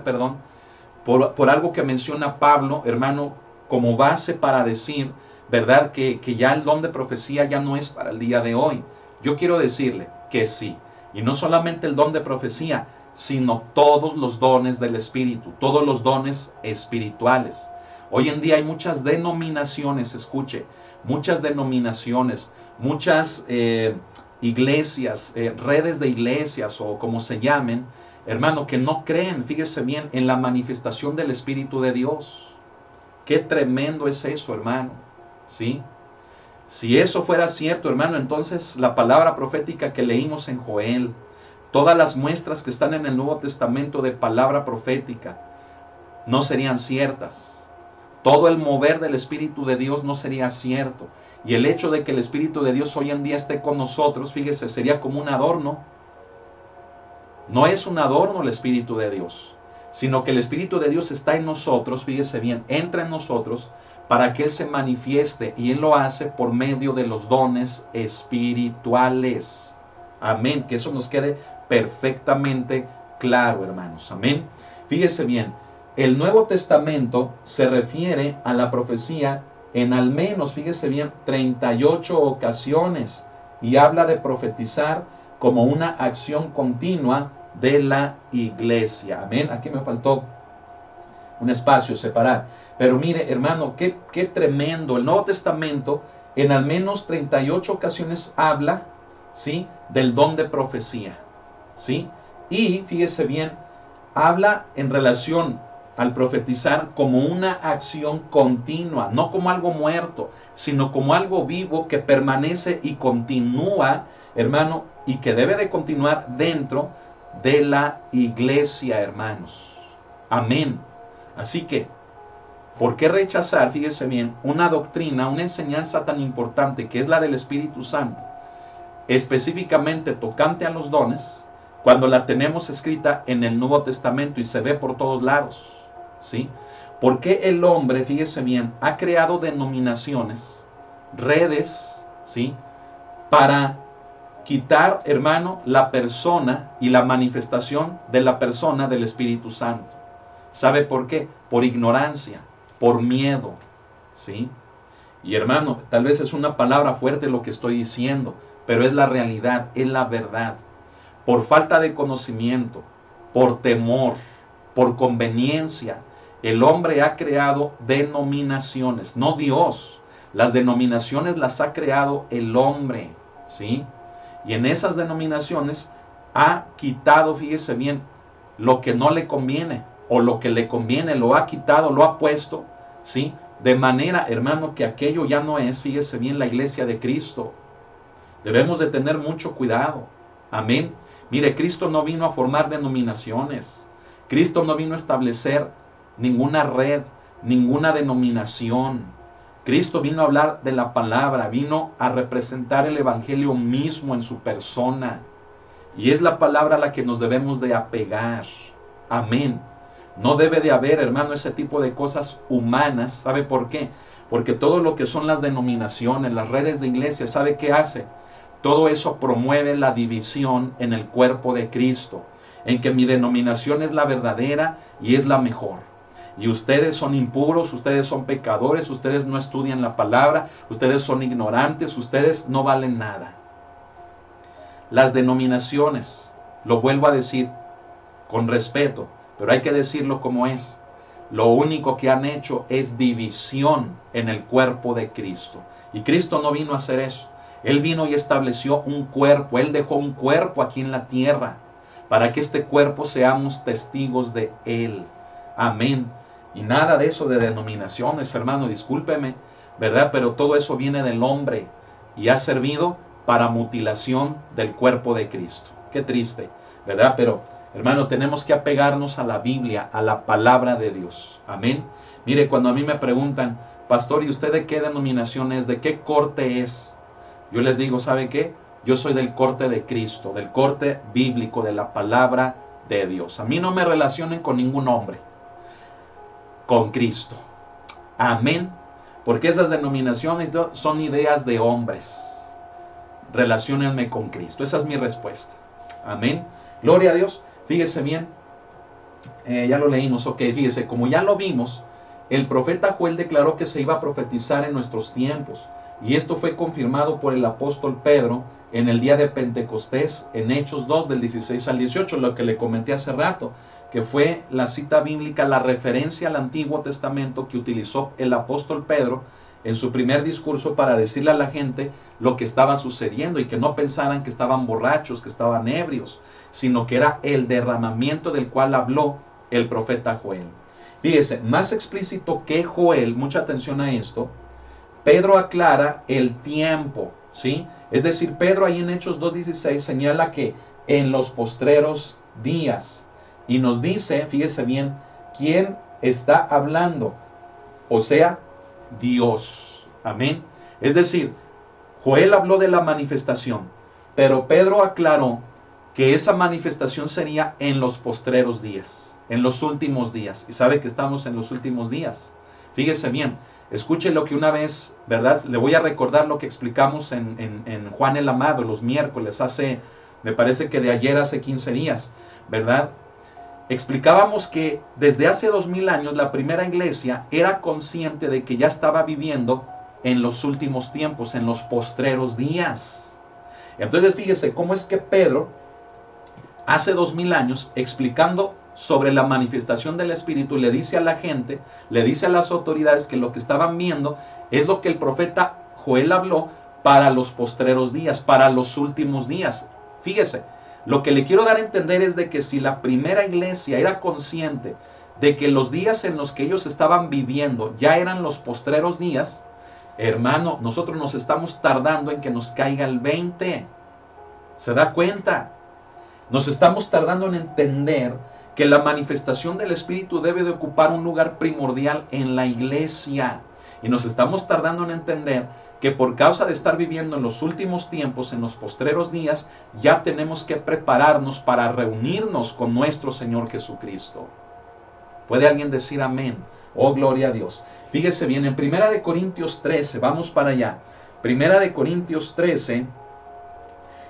por algo que menciona Pablo, hermano, como base para decir, ¿verdad? Que ya el don de profecía ya no es para el día de hoy. Yo quiero decirle que sí, y no solamente el don de profecía, sino todos los dones del Espíritu, todos los dones espirituales. Hoy en día hay muchas denominaciones, escuche, muchas denominaciones, muchas iglesias, redes de iglesias o como se llamen, hermano, que no creen, fíjese bien, en la manifestación del Espíritu de Dios. Qué tremendo es eso, hermano, ¿sí? Si eso fuera cierto, hermano, entonces la palabra profética que leímos en Joel, todas las muestras que están en el Nuevo Testamento de palabra profética no serían ciertas. Todo el mover del Espíritu de Dios no sería cierto. Y el hecho de que el Espíritu de Dios hoy en día esté con nosotros, fíjese, sería como un adorno. No es un adorno el Espíritu de Dios, sino que el Espíritu de Dios está en nosotros, fíjese bien, entra en nosotros para que Él se manifieste, y Él lo hace por medio de los dones espirituales. Amén, que eso nos quede perfectamente claro, hermanos. Amén. Fíjese bien, el Nuevo Testamento se refiere a la profecía en al menos, fíjese bien, 38 ocasiones, y habla de profetizar como una acción continua de la iglesia. Amén. Aquí me faltó un espacio separar. Pero mire, hermano, qué tremendo. El Nuevo Testamento en al menos 38 ocasiones habla, ¿sí?, del don de profecía, ¿sí? Y fíjese bien, habla en relación al profetizar como una acción continua, no como algo muerto, sino como algo vivo que permanece y continúa, hermano, y que debe de continuar dentro de la iglesia, hermanos. Amén. Así que, ¿por qué rechazar, fíjese bien, una doctrina, una enseñanza tan importante que es la del Espíritu Santo, específicamente tocante a los dones, cuando la tenemos escrita en el Nuevo Testamento y se ve por todos lados? ¿Sí? ¿Por qué el hombre, fíjese bien, ha creado denominaciones, redes, ¿sí?, para quitar, hermano, la persona y la manifestación de la persona del Espíritu Santo? ¿Sabe por qué? Por ignorancia, por miedo, ¿sí? Y hermano, tal vez es una palabra fuerte lo que estoy diciendo, pero es la realidad, es la verdad. Por falta de conocimiento, por temor, por conveniencia, el hombre ha creado denominaciones, no Dios. Las denominaciones las ha creado el hombre, ¿sí? Y en esas denominaciones ha quitado, fíjese bien, lo que no le conviene, o lo que le conviene, lo ha quitado, lo ha puesto, ¿sí? De manera, hermano, que aquello ya no es, fíjese bien, la iglesia de Cristo. Debemos de tener mucho cuidado. Amén. Mire, Cristo no vino a formar denominaciones. Cristo no vino a establecer ninguna red, ninguna denominación. Cristo vino a hablar de la palabra, vino a representar el evangelio mismo en su persona. Y es la palabra a la que nos debemos de apegar. Amén. No debe de haber, hermano, ese tipo de cosas humanas. ¿Sabe por qué? Porque todo lo que son las denominaciones, las redes de iglesia, ¿sabe qué hace? Todo eso promueve la división en el cuerpo de Cristo, en que mi denominación es la verdadera y es la mejor. Y ustedes son impuros, ustedes son pecadores, ustedes no estudian la palabra, ustedes son ignorantes, ustedes no valen nada. Las denominaciones, lo vuelvo a decir con respeto, pero hay que decirlo como es. Lo único que han hecho es división en el cuerpo de Cristo. Y Cristo no vino a hacer eso. Él vino y estableció un cuerpo. Él dejó un cuerpo aquí en la tierra para que este cuerpo seamos testigos de Él. Amén. Y nada de eso de denominaciones, hermano, discúlpeme, ¿verdad? Pero todo eso viene del hombre y ha servido para mutilación del cuerpo de Cristo. Qué triste, ¿verdad? Pero, hermano, tenemos que apegarnos a la Biblia, a la palabra de Dios. Amén. Mire, cuando a mí me preguntan, pastor, ¿y usted de qué denominación es? ¿De qué corte es? Yo les digo, ¿sabe qué? Yo soy del corte de Cristo, del corte bíblico, de la palabra de Dios. A mí no me relacionen con ningún hombre, con Cristo. Amén. Porque esas denominaciones son ideas de hombres. Relaciónenme con Cristo. Esa es mi respuesta. Amén. Gloria a Dios. Fíjese bien. Ya lo leímos. Ok, fíjese, como ya lo vimos, el profeta Joel declaró que se iba a profetizar en nuestros tiempos. Y esto fue confirmado por el apóstol Pedro en el día de Pentecostés, en Hechos 2, del 16 al 18, lo que le comenté hace rato, que fue la cita bíblica, la referencia al Antiguo Testamento que utilizó el apóstol Pedro en su primer discurso para decirle a la gente lo que estaba sucediendo y que no pensaran que estaban borrachos, que estaban ebrios, sino que era el derramamiento del cual habló el profeta Joel. Fíjese, más explícito que Joel, mucha atención a esto, Pedro aclara el tiempo, ¿sí? Es decir, Pedro ahí en Hechos 2.16 señala que en los postreros días, y nos dice, fíjese bien, quién está hablando, o sea, Dios. Amén. Es decir, Joel habló de la manifestación, pero Pedro aclaró que esa manifestación sería en los postreros días, en los últimos días. Y sabe que estamos en los últimos días. Fíjese bien, escuche lo que una vez, ¿verdad? Le voy a recordar lo que explicamos en Juan el Amado los miércoles, me parece que de ayer hace 15 días, ¿verdad? Explicábamos que desde hace 2000 años la primera iglesia era consciente de que ya estaba viviendo en los últimos tiempos, en los postreros días. Entonces fíjese cómo es que Pedro, hace 2000 años, explicando sobre la manifestación del Espíritu, le dice a la gente, le dice a las autoridades que lo que estaban viendo es lo que el profeta Joel habló para los postreros días, para los últimos días. Fíjese, lo que le quiero dar a entender es de que si la primera iglesia era consciente de que los días en los que ellos estaban viviendo ya eran los postreros días, hermano, nosotros nos estamos tardando en que nos caiga el 20. ¿Se da cuenta? Nos estamos tardando en entender que la manifestación del Espíritu debe de ocupar un lugar primordial en la iglesia. Y nos estamos tardando en entender que por causa de estar viviendo en los últimos tiempos, en los postreros días, ya tenemos que prepararnos para reunirnos con nuestro Señor Jesucristo. ¿Puede alguien decir amén? Oh, gloria a Dios. Fíjese bien, en 1 Corintios 13, vamos para allá. 1 Corintios 13,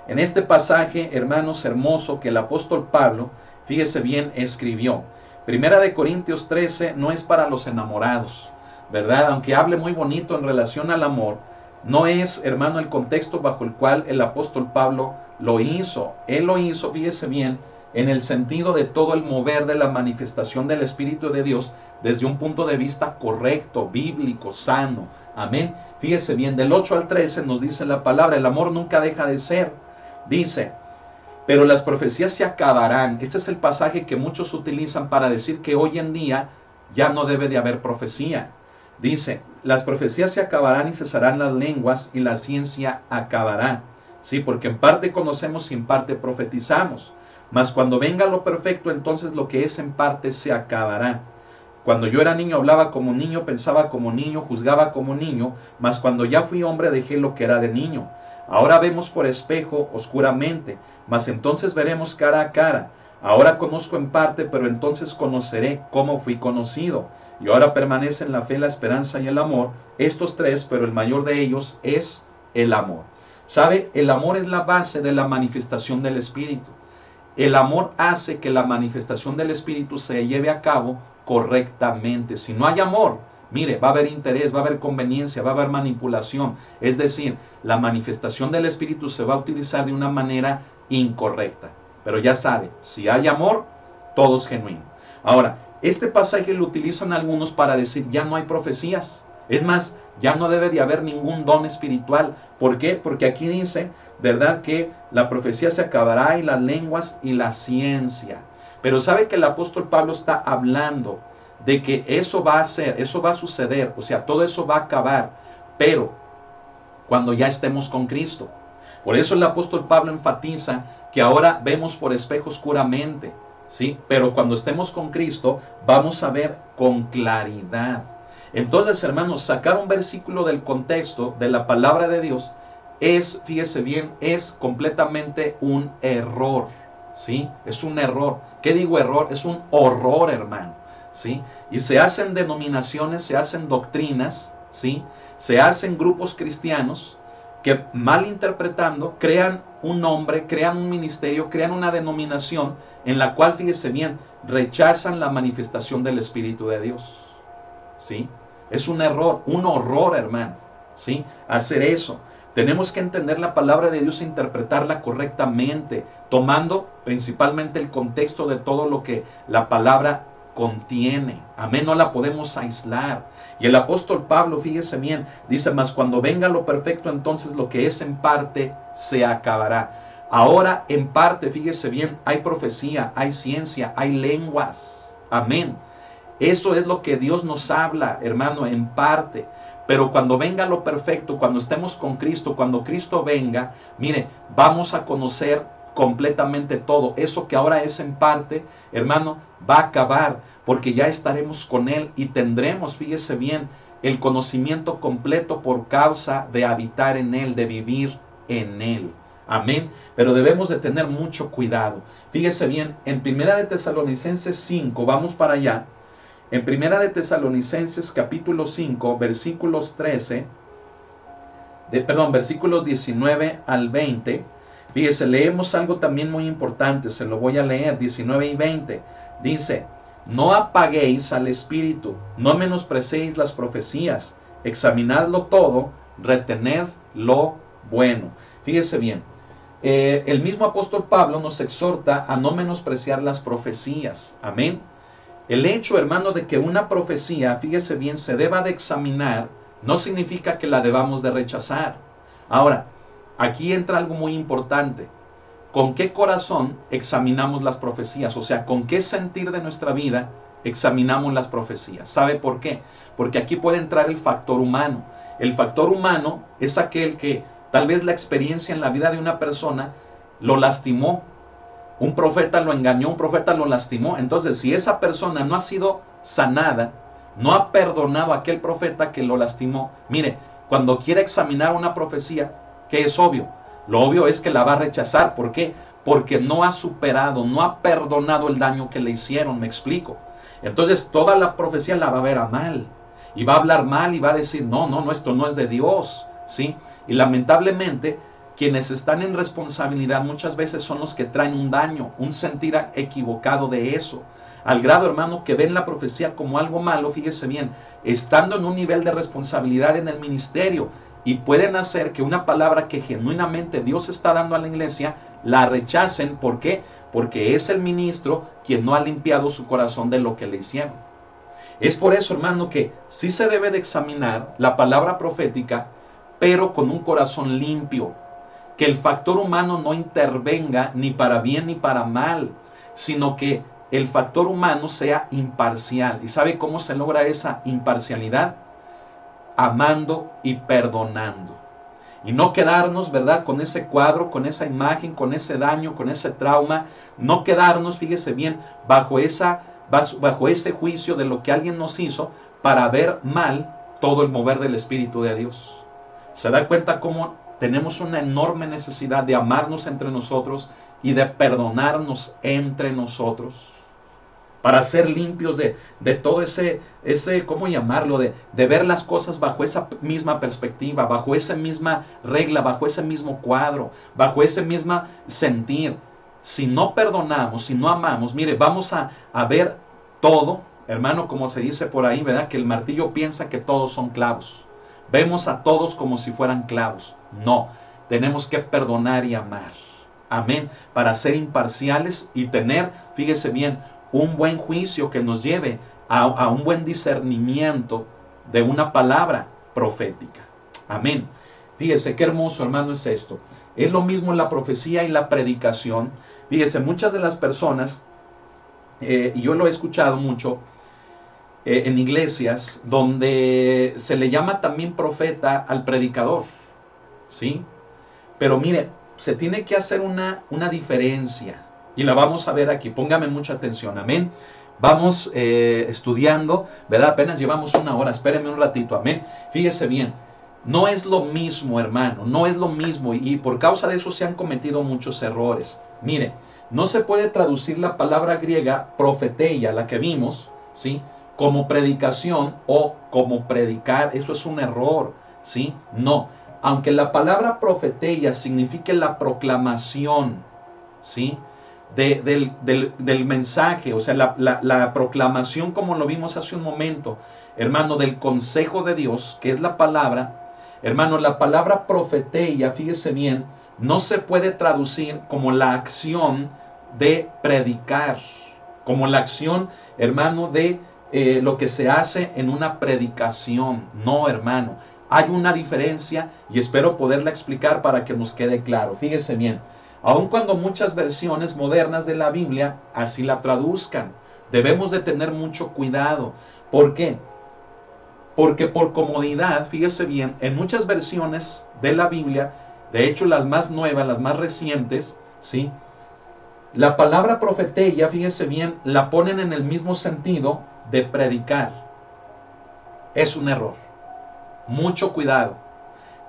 en este pasaje, hermanos, hermoso, que el apóstol Pablo, fíjese bien, escribió. Primera de Corintios 13 no es para los enamorados, ¿verdad? Aunque hable muy bonito en relación al amor, no es, hermano, el contexto bajo el cual el apóstol Pablo lo hizo. Él lo hizo, fíjese bien, en el sentido de todo el mover de la manifestación del Espíritu de Dios desde un punto de vista correcto, bíblico, sano. Amén. Fíjese bien, del 8 al 13 nos dice la palabra, el amor nunca deja de ser. Dice, pero las profecías se acabarán. Este es el pasaje que muchos utilizan para decir que hoy en día ya no debe de haber profecía. Dice, las profecías se acabarán y cesarán las lenguas y la ciencia acabará. Sí, porque en parte conocemos y en parte profetizamos. Mas cuando venga lo perfecto, entonces lo que es en parte se acabará. Cuando yo era niño hablaba como niño, pensaba como niño, juzgaba como niño, mas cuando ya fui hombre dejé lo que era de niño. Ahora vemos por espejo oscuramente, mas entonces veremos cara a cara. Ahora conozco en parte, pero entonces conoceré cómo fui conocido. Y ahora permanecen la fe, la esperanza y el amor, estos tres, pero el mayor de ellos es el amor. ¿Sabe? El amor es la base de la manifestación del Espíritu. El amor hace que la manifestación del Espíritu se lleve a cabo correctamente. Si no hay amor, mire, va a haber interés, va a haber conveniencia, va a haber manipulación. Es decir, la manifestación del Espíritu se va a utilizar de una manera incorrecta. Pero ya sabe, si hay amor, todo es genuino. Ahora, este pasaje lo utilizan algunos para decir, ya no hay profecías. Es más, ya no debe de haber ningún don espiritual. ¿Por qué? Porque aquí dice, ¿verdad?, que la profecía se acabará y las lenguas y la ciencia. Pero sabe que el apóstol Pablo está hablando de que eso va a ser, eso va a suceder, o sea, todo eso va a acabar, pero cuando ya estemos con Cristo. Por eso el apóstol Pablo enfatiza que ahora vemos por espejo oscuramente, ¿sí? Pero cuando estemos con Cristo vamos a ver con claridad. Entonces, hermanos, sacar un versículo del contexto de la palabra de Dios es, fíjese bien, es completamente un error, ¿sí? Es un error. ¿Qué digo error? Es un horror, hermano, ¿sí? Y se hacen denominaciones, se hacen doctrinas, ¿sí? Se hacen grupos cristianos que malinterpretando crean un nombre, crean un ministerio, crean una denominación en la cual, fíjese bien, rechazan la manifestación del Espíritu de Dios, ¿sí? Es un error, un horror, hermano, ¿sí? Hacer eso. Tenemos que entender la palabra de Dios e interpretarla correctamente, tomando principalmente el contexto de todo lo que la palabra contiene. Amén, no la podemos aislar. Y el apóstol Pablo, fíjese bien, dice, mas cuando venga lo perfecto, entonces lo que es en parte se acabará. Ahora en parte, fíjese bien, hay profecía, hay ciencia, hay lenguas. Amén. Eso es lo que Dios nos habla, hermano, en parte. Pero cuando venga lo perfecto, cuando estemos con Cristo, cuando Cristo venga, mire, vamos a conocer completamente todo. Eso que ahora es en parte, hermano, va a acabar, porque ya estaremos con Él y tendremos, fíjese bien, el conocimiento completo por causa de habitar en Él, de vivir en Él. Amén. Pero debemos de tener mucho cuidado. Fíjese bien, en Primera de Tesalonicenses 5, vamos para allá. En Primera de Tesalonicenses capítulo 5, versículos 19 al 20, fíjese, leemos algo también muy importante, se lo voy a leer, 19 y 20, dice, no apaguéis al Espíritu, no menospreciéis las profecías, examinadlo todo, retened lo bueno. Fíjese bien, el mismo apóstol Pablo nos exhorta a no menospreciar las profecías, amén. El hecho, hermano, de que una profecía, fíjese bien, se deba de examinar, no significa que la debamos de rechazar. Ahora, aquí entra algo muy importante. ¿Con qué corazón examinamos las profecías? O sea, ¿con qué sentir de nuestra vida examinamos las profecías? ¿Sabe por qué? Porque aquí puede entrar el factor humano. El factor humano es aquel que tal vez la experiencia en la vida de una persona lo lastimó. Un profeta lo engañó, un profeta lo lastimó. Entonces, si esa persona no ha sido sanada, no ha perdonado a aquel profeta que lo lastimó, mire, cuando quiere examinar una profecía, ¿qué es obvio? Lo obvio es que la va a rechazar. ¿Por qué? Porque no ha superado, no ha perdonado el daño que le hicieron, me explico. Entonces, toda la profecía la va a ver a mal. Y va a hablar mal y va a decir, no, esto no es de Dios, ¿sí? Y lamentablemente, quienes están en responsabilidad muchas veces son los que traen un daño, un sentir equivocado de eso. al grado, hermano, que ven la profecía como algo malo, fíjese bien, estando en un nivel de responsabilidad en el ministerio, y pueden hacer que una palabra que genuinamente Dios está dando a la iglesia, la rechacen. ¿Por qué? Porque es el ministro quien no ha limpiado su corazón de lo que le hicieron. Es por eso, hermano, que sí se debe de examinar la palabra profética, pero con un corazón limpio, que el factor humano no intervenga ni para bien ni para mal, sino que el factor humano sea imparcial. ¿Y sabe cómo se logra esa imparcialidad? Amando y perdonando. Y no quedarnos, ¿verdad?, con ese cuadro, con esa imagen, con ese daño, con ese trauma. No quedarnos, fíjese bien, bajo ese juicio de lo que alguien nos hizo, para ver mal todo el mover del Espíritu de Dios. ¿Se da cuenta cómo tenemos una enorme necesidad de amarnos entre nosotros y de perdonarnos entre nosotros? Para ser limpios de todo ese, ¿cómo llamarlo? De ver las cosas bajo esa misma perspectiva, bajo esa misma regla, bajo ese mismo cuadro, bajo ese mismo sentir. Si no perdonamos, si no amamos, mire, vamos a ver todo, hermano, como se dice por ahí, ¿verdad? Que el martillo piensa que todos son clavos. Vemos a todos como si fueran clavos. No, tenemos que perdonar y amar. Amén. Para ser imparciales y tener, fíjese bien, un buen juicio que nos lleve a un buen discernimiento de una palabra profética. Amén. Fíjese qué hermoso, hermano, es esto. Es lo mismo en la profecía y la predicación. Fíjese, muchas de las personas, y yo lo he escuchado mucho en iglesias, donde se le llama también profeta al predicador, ¿sí? Pero mire, se tiene que hacer una diferencia. Y la vamos a ver aquí, póngame mucha atención, amén. Vamos estudiando, ¿verdad? Apenas llevamos una hora, espérenme un ratito, amén. Fíjese bien, no es lo mismo, hermano, no es lo mismo, y por causa de eso se han cometido muchos errores. Mire, no se puede traducir la palabra griega profeteia, la que vimos, ¿sí?, como predicación o como predicar. Eso es un error, ¿sí? No, aunque la palabra profeteia signifique la proclamación, ¿sí?, del mensaje, o sea, la proclamación, como lo vimos hace un momento, hermano, del consejo de Dios, que es la palabra, hermano, la palabra profeteia, fíjese bien, no se puede traducir como la acción de predicar, como la acción, hermano, de lo que se hace en una predicación. No, hermano, hay una diferencia y espero poderla explicar para que nos quede claro. Fíjese bien. Aun cuando muchas versiones modernas de la Biblia así la traduzcan, debemos de tener mucho cuidado. ¿Por qué? Porque por comodidad, fíjese bien, en muchas versiones de la Biblia, de hecho las más nuevas, las más recientes, ¿sí?, la palabra profeteia, fíjese bien, la ponen en el mismo sentido de predicar. Es un error. Mucho cuidado.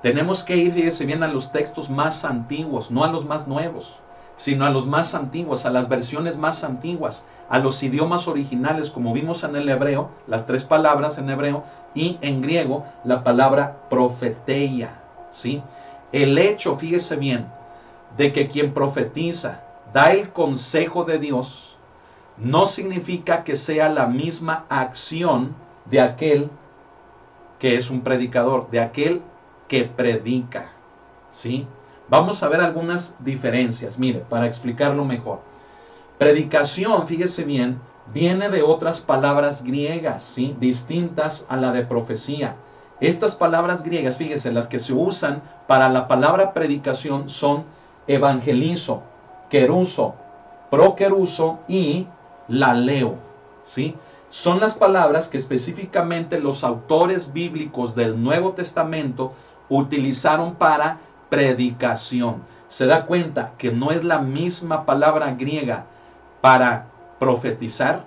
Tenemos que ir, fíjese bien, a los textos más antiguos, no a los más nuevos, sino a los más antiguos, a las versiones más antiguas, a los idiomas originales, como vimos en el hebreo, las tres palabras en hebreo, y en griego, la palabra profeteia, ¿sí? El hecho, fíjese bien, de que quien profetiza da el consejo de Dios, no significa que sea la misma acción de aquel que es un predicador, de aquel que predica, ¿sí? Vamos a ver algunas diferencias, mire, para explicarlo mejor. Predicación, fíjese bien, viene de otras palabras griegas, ¿sí?, distintas a la de profecía. Estas palabras griegas, fíjese, las que se usan para la palabra predicación son evangelizo, queruso, proqueruso y laleo, ¿sí? Son las palabras que específicamente los autores bíblicos del Nuevo Testamento utilizaron para predicación. Se da cuenta que no es la misma palabra griega para profetizar,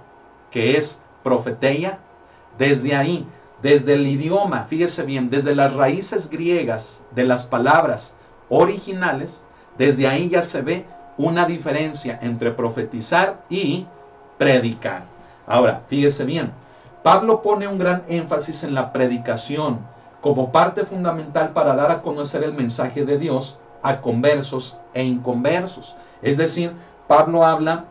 que es profeteia. Desde ahí, desde el idioma, fíjese bien, desde las raíces griegas de las palabras originales, desde ahí ya se ve una diferencia entre profetizar y predicar. Ahora, fíjese bien, Pablo pone un gran énfasis en la predicación como parte fundamental para dar a conocer el mensaje de Dios a conversos e inconversos. Es decir, Pablo habla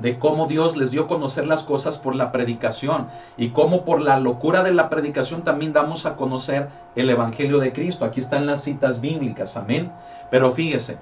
de cómo Dios les dio a conocer las cosas por la predicación y cómo por la locura de la predicación también damos a conocer el Evangelio de Cristo. Aquí están las citas bíblicas, amén. Pero fíjese,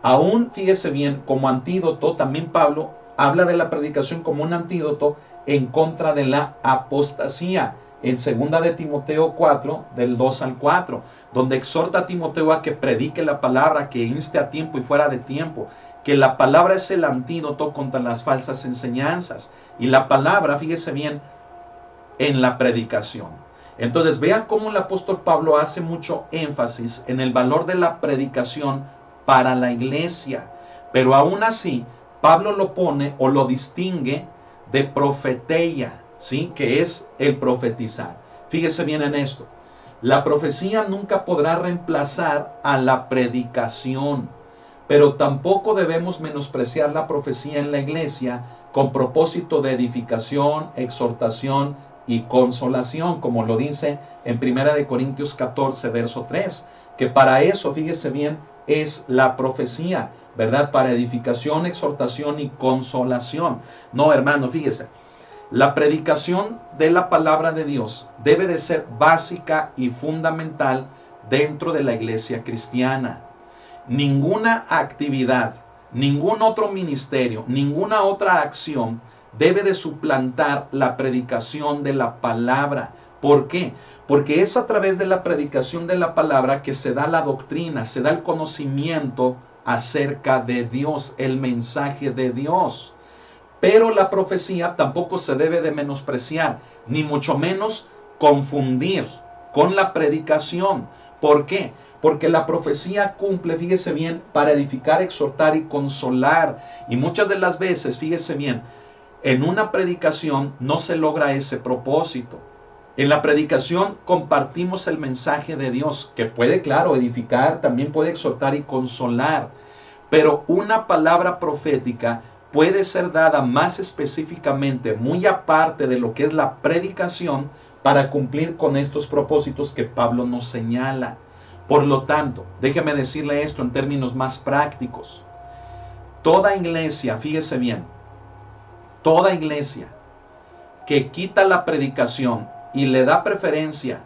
aún fíjese bien, como antídoto, también Pablo habla de la predicación como un antídoto en contra de la apostasía. En 2 de Timoteo 4, del 2 al 4, donde exhorta a Timoteo a que predique la palabra, que inste a tiempo y fuera de tiempo, que la palabra es el antídoto contra las falsas enseñanzas. Y la palabra, fíjese bien, en la predicación. Entonces, vea cómo el apóstol Pablo hace mucho énfasis en el valor de la predicación para la iglesia. Pero aún así, Pablo lo pone o lo distingue de profeteia, ¿sí? Que es el profetizar. Fíjese bien en esto. La profecía nunca podrá reemplazar a la predicación, pero tampoco debemos menospreciar la profecía en la iglesia con propósito de edificación, exhortación y consolación, como lo dice en 1 Corintios 14, verso 3, que para eso, fíjese bien, es la profecía, ¿verdad? Para edificación, exhortación y consolación. No, hermano, fíjese, la predicación de la palabra de Dios debe de ser básica y fundamental dentro de la iglesia cristiana. Ninguna actividad, ningún otro ministerio, ninguna otra acción debe de suplantar la predicación de la palabra. ¿Por qué? Porque es a través de la predicación de la palabra que se da la doctrina, se da el conocimiento acerca de Dios, el mensaje de Dios. Pero la profecía tampoco se debe de menospreciar, ni mucho menos confundir con la predicación. ¿Por qué? Porque la profecía cumple, fíjese bien, para edificar, exhortar y consolar. Y muchas de las veces, fíjese bien, en una predicación no se logra ese propósito. En la predicación compartimos el mensaje de Dios, que puede, claro, edificar, también puede exhortar y consolar. Pero una palabra profética puede ser dada más específicamente, muy aparte de lo que es la predicación, para cumplir con estos propósitos que Pablo nos señala. Por lo tanto, déjeme decirle esto en términos más prácticos. Toda iglesia, fíjese bien, toda iglesia que quita la predicación y le da preferencia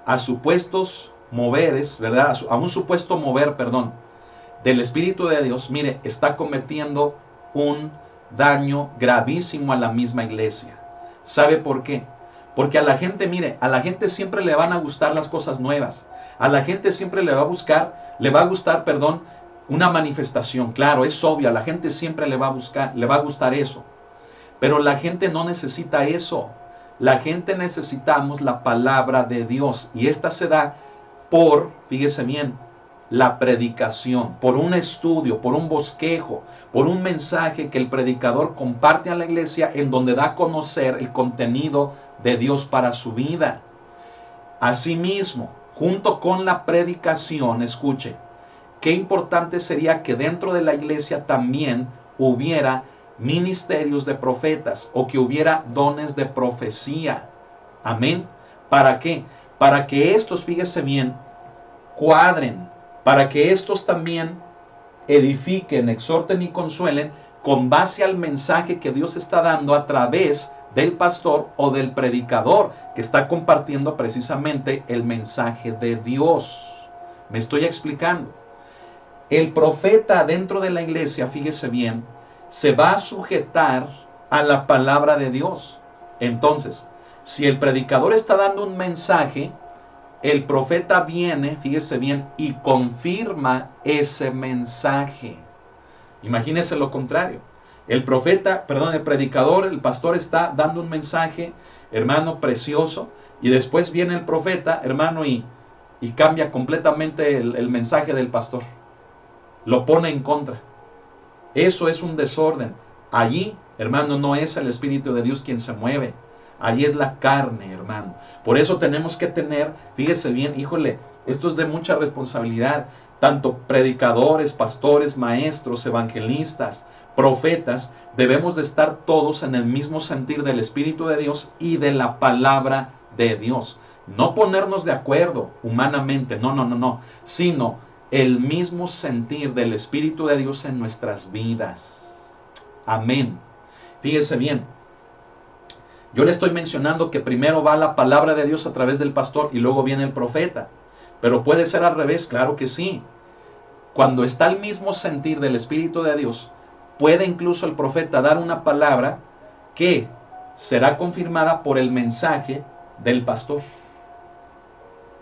a supuestos moveres, ¿verdad? A un supuesto mover, perdón, del Espíritu de Dios, mire, está cometiendo un daño gravísimo a la misma iglesia. ¿Sabe por qué? Porque a la gente, mire, a la gente siempre le van a gustar las cosas nuevas. A la gente siempre le va a gustar, una manifestación. Claro, es obvio, a la gente siempre le va a gustar eso. Pero la gente no necesita eso. La gente necesitamos la palabra de Dios. Y esta se da por, fíjese bien, la predicación, por un estudio, por un bosquejo, por un mensaje que el predicador comparte a la iglesia en donde da a conocer el contenido de Dios para su vida. Asimismo, junto con la predicación, escuche, qué importante sería que dentro de la iglesia también hubiera ministerios de profetas o que hubiera dones de profecía. Amén. ¿Para qué? Para que estos, fíjese bien, cuadren, para que estos también edifiquen, exhorten y consuelen con base al mensaje que Dios está dando a través del pastor o del predicador que está compartiendo precisamente el mensaje de Dios. ¿Me estoy explicando? El profeta dentro de la iglesia, fíjese bien, se va a sujetar a la palabra de Dios. Entonces, si el predicador está dando un mensaje, el profeta viene, fíjese bien, y confirma ese mensaje. Imagínese lo contrario. El predicador, el pastor está dando un mensaje, hermano, precioso, y después viene el profeta, hermano, y cambia completamente el mensaje del pastor. Lo pone en contra. Eso es un desorden. Allí, hermano, no es el Espíritu de Dios quien se mueve. Allí es la carne, hermano. Por eso tenemos que tener, fíjese bien, híjole, esto es de mucha responsabilidad. Tanto predicadores, pastores, maestros, evangelistas, profetas, debemos de estar todos en el mismo sentir del Espíritu de Dios y de la palabra de Dios. No ponernos de acuerdo humanamente, no, sino el mismo sentir del Espíritu de Dios en nuestras vidas. Amén. Fíjese bien, yo le estoy mencionando que primero va la palabra de Dios a través del pastor y luego viene el profeta. Pero puede ser al revés, claro que sí. Cuando está el mismo sentir del Espíritu de Dios, puede incluso el profeta dar una palabra que será confirmada por el mensaje del pastor.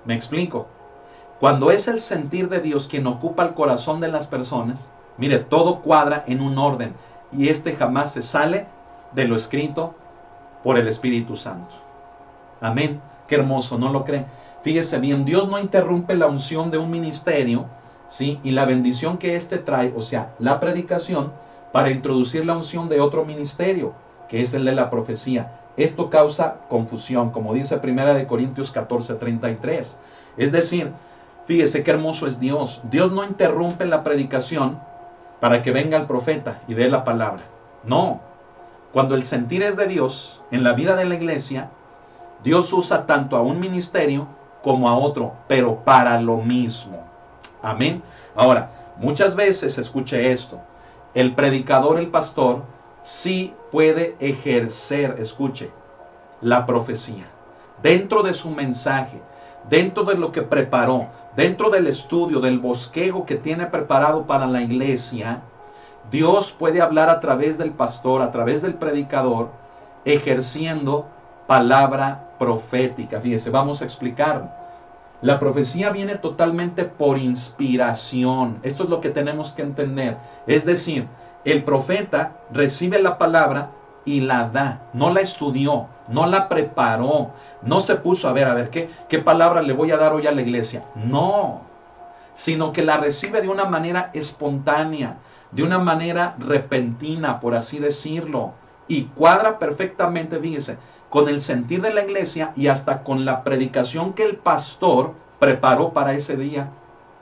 ¿Me explico? Cuando es el sentir de Dios quien ocupa el corazón de las personas, mire, todo cuadra en un orden y este jamás se sale de lo escrito por el Espíritu Santo. Amén. Qué hermoso, ¿no lo creen? Fíjese bien, Dios no interrumpe la unción de un ministerio, ¿sí? Y la bendición que éste trae, o sea, la predicación, para introducir la unción de otro ministerio, que es el de la profecía. Esto causa confusión, como dice 1 Corintios 14:33. Es decir, fíjese qué hermoso es Dios. Dios no interrumpe la predicación para que venga el profeta y dé la palabra. No. Cuando el sentir es de Dios, en la vida de la iglesia, Dios usa tanto a un ministerio como a otro, pero para lo mismo. Amén. Ahora, muchas veces, escuche esto, el predicador, el pastor, sí puede ejercer, escuche, la profecía. Dentro de su mensaje, dentro de lo que preparó, dentro del estudio, del bosquejo que tiene preparado para la iglesia, Dios puede hablar a través del pastor, a través del predicador, ejerciendo palabra profética. Fíjese, vamos a explicar. La profecía viene totalmente por inspiración. Esto es lo que tenemos que entender. Es decir, el profeta recibe la palabra y la da. No la estudió, no la preparó, no se puso a ver, ¿qué palabra le voy a dar hoy a la iglesia? No, sino que la recibe de una manera espontánea, de una manera repentina, por así decirlo. Y cuadra perfectamente, fíjese, con el sentir de la iglesia y hasta con la predicación que el pastor preparó para ese día.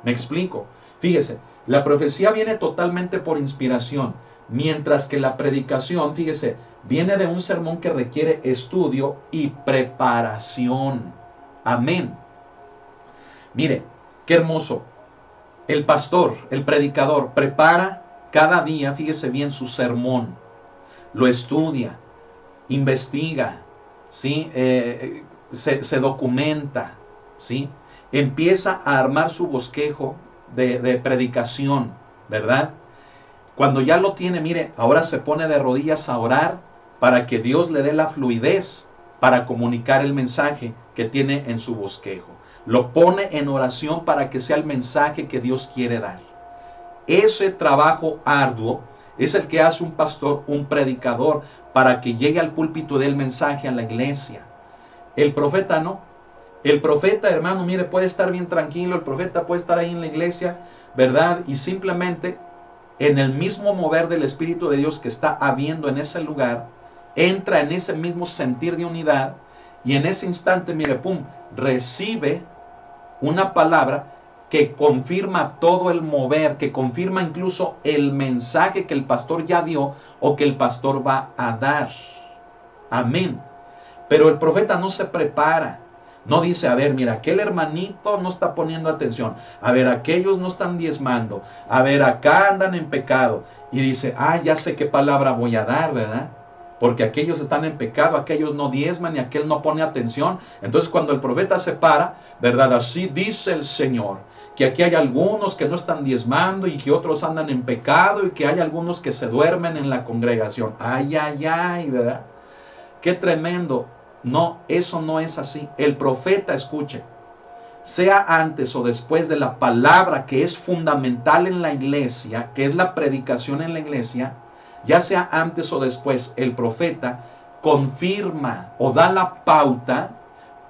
¿Me explico? Fíjese, la profecía viene totalmente por inspiración, mientras que la predicación, fíjese, viene de un sermón que requiere estudio y preparación. Amén. Mire, qué hermoso. El pastor, el predicador, prepara cada día, fíjese bien, su sermón. Lo estudia, investiga, ¿sí? Se documenta, ¿sí? Empieza a armar su bosquejo de predicación, ¿verdad? Cuando ya lo tiene, mire, ahora se pone de rodillas a orar para que Dios le dé la fluidez para comunicar el mensaje que tiene en su bosquejo. Lo pone en oración para que sea el mensaje que Dios quiere dar. Ese trabajo arduo es el que hace un pastor, un predicador, para que llegue al púlpito del mensaje a la iglesia. El profeta no. El profeta, hermano, mire, puede estar bien tranquilo, el profeta puede estar ahí en la iglesia, ¿verdad? Y simplemente en el mismo mover del Espíritu de Dios que está habiendo en ese lugar, entra en ese mismo sentir de unidad y en ese instante, mire, pum, recibe una palabra que confirma todo el mover, que confirma incluso el mensaje que el pastor ya dio o que el pastor va a dar. Amén. Pero el profeta no se prepara. No dice, a ver, mira, aquel hermanito no está poniendo atención. A ver, aquellos no están diezmando. A ver, acá andan en pecado. Y dice, ya sé qué palabra voy a dar, ¿verdad? Porque aquellos están en pecado, aquellos no diezman y aquel no pone atención. Entonces cuando el profeta se para, ¿verdad? Así dice el Señor, que aquí hay algunos que no están diezmando y que otros andan en pecado y que hay algunos que se duermen en la congregación. Ay, ¿verdad? Qué tremendo. No, eso no es así. El profeta, escuche, sea antes o después de la palabra que es fundamental en la iglesia, que es la predicación en la iglesia, ya sea antes o después, el profeta confirma o da la pauta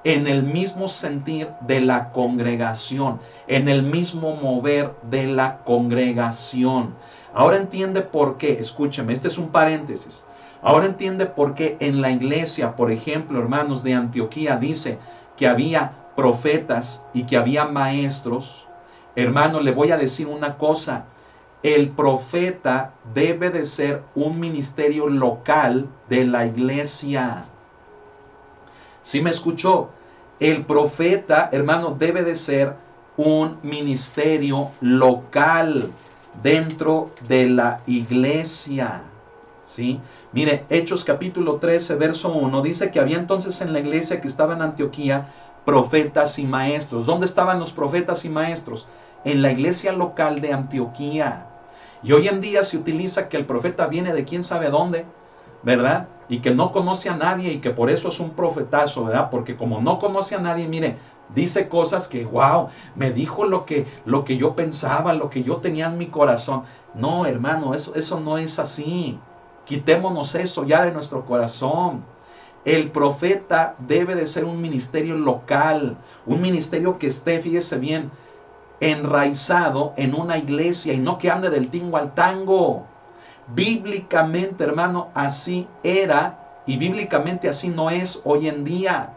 en el mismo sentir de la congregación, en el mismo mover de la congregación. Ahora entiende por qué, escúcheme, este es un paréntesis. Ahora entiende por qué en la iglesia, por ejemplo, hermanos de Antioquía, dice que había profetas y que había maestros. Hermano, le voy a decir una cosa. El profeta debe de ser un ministerio local de la iglesia. ¿Sí me escuchó? El profeta, hermano, debe de ser un ministerio local dentro de la iglesia. ¿sí? Mire, Hechos capítulo 13, verso 1, dice que había entonces en la iglesia que estaba en Antioquía profetas y maestros. ¿Dónde estaban los profetas y maestros? En la iglesia local de Antioquía. Y hoy en día se utiliza que el profeta viene de quién sabe dónde, ¿verdad? Y que no conoce a nadie y que por eso es un profetazo, ¿verdad? Porque como no conoce a nadie, mire, dice cosas que, wow, me dijo lo que yo pensaba, lo que yo tenía en mi corazón. No, hermano, eso no es así. Quitémonos eso ya de nuestro corazón. El profeta debe de ser un ministerio local, un ministerio que esté, fíjese bien, enraizado en una iglesia y no que ande del tingo al tango. Bíblicamente, hermano, así era y bíblicamente así no es hoy en día.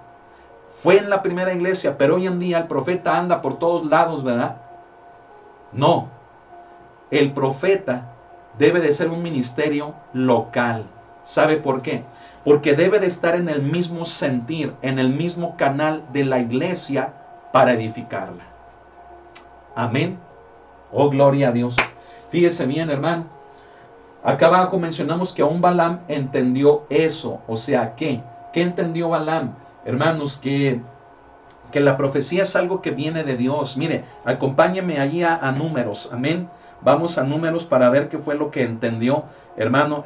Fue en la primera iglesia, pero hoy en día el profeta anda por todos lados, ¿verdad? No, el profeta debe de ser un ministerio local. ¿Sabe por qué? Porque debe de estar en el mismo sentir, en el mismo canal de la iglesia para edificarla. Amén. Oh, gloria a Dios. Fíjese bien, hermano. Acá abajo mencionamos que aún Balaam entendió eso. O sea, ¿qué entendió Balaam? Hermanos, que la profecía es algo que viene de Dios. Mire, acompáñeme allí a Números. Amén. Vamos a Números para ver qué fue lo que entendió, hermano,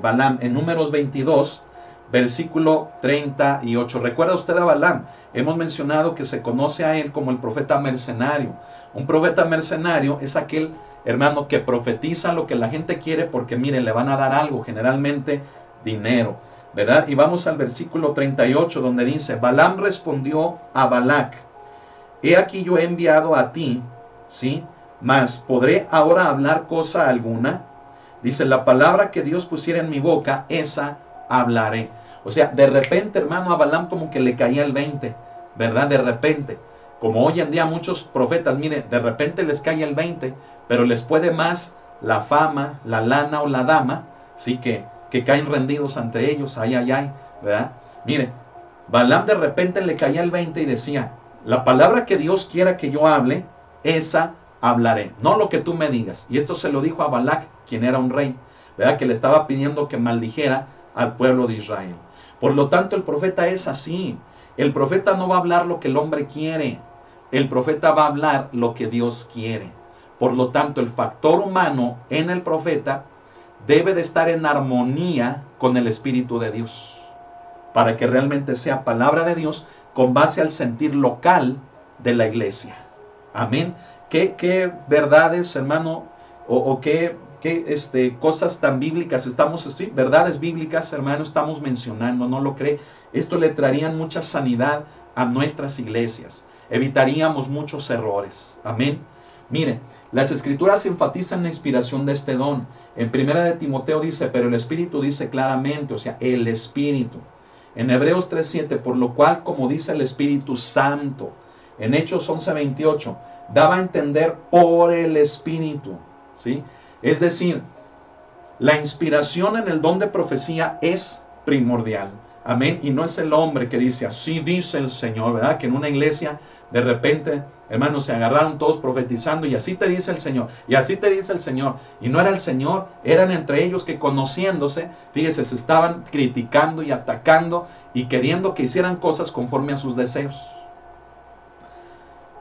Balaam. En Números 22, versículo 38. ¿Recuerda usted a Balaam? Hemos mencionado que se conoce a él como el profeta mercenario. Un profeta mercenario es aquel, hermano, que profetiza lo que la gente quiere porque, mire, le van a dar algo, generalmente dinero, ¿verdad? Y vamos al versículo 38 donde dice, Balaam respondió a Balac, he aquí yo he enviado a ti, ¿sí? Mas, ¿podré ahora hablar cosa alguna? Dice, la palabra que Dios pusiera en mi boca, esa hablaré. O sea, de repente, hermano, a Balaam como que le caía el 20, ¿verdad? De repente. Como hoy en día muchos profetas, mire, de repente les cae el 20, pero les puede más la fama, la lana o la dama, ¿sí? Que caen rendidos ante ellos, ay, ¿verdad? Mire, Balaam de repente le caía el 20 y decía, la palabra que Dios quiera que yo hable, esa hablaré, no lo que tú me digas. Y esto se lo dijo a Balac, quien era un rey, ¿verdad? Que le estaba pidiendo que maldijera al pueblo de Israel. Por lo tanto, el profeta es así. El profeta no va a hablar lo que el hombre quiere. El profeta va a hablar lo que Dios quiere. Por lo tanto, el factor humano en el profeta debe de estar en armonía con el Espíritu de Dios, para que realmente sea palabra de Dios con base al sentir local de la iglesia. Amén. ¿Qué verdades, hermano, o qué cosas tan bíblicas estamos, sí, verdades bíblicas, hermano, estamos mencionando? ¿No lo cree? Esto le traerían mucha sanidad a nuestras iglesias. Evitaríamos muchos errores. Amén. Mire, las escrituras enfatizan la inspiración de este don. En 1 de Timoteo dice, pero el Espíritu dice claramente, o sea, el Espíritu. En Hebreos 3:7, por lo cual, como dice el Espíritu Santo. En Hechos 11:28, daba a entender por el Espíritu, ¿sí? Es decir, la inspiración en el don de profecía es primordial. Amén. Y no es el hombre que dice, así dice el Señor, ¿verdad? Que en una iglesia, de repente, hermanos, se agarraron todos profetizando y así te dice el Señor, y así te dice el Señor. Y no era el Señor, eran entre ellos que conociéndose, fíjese, se estaban criticando y atacando y queriendo que hicieran cosas conforme a sus deseos.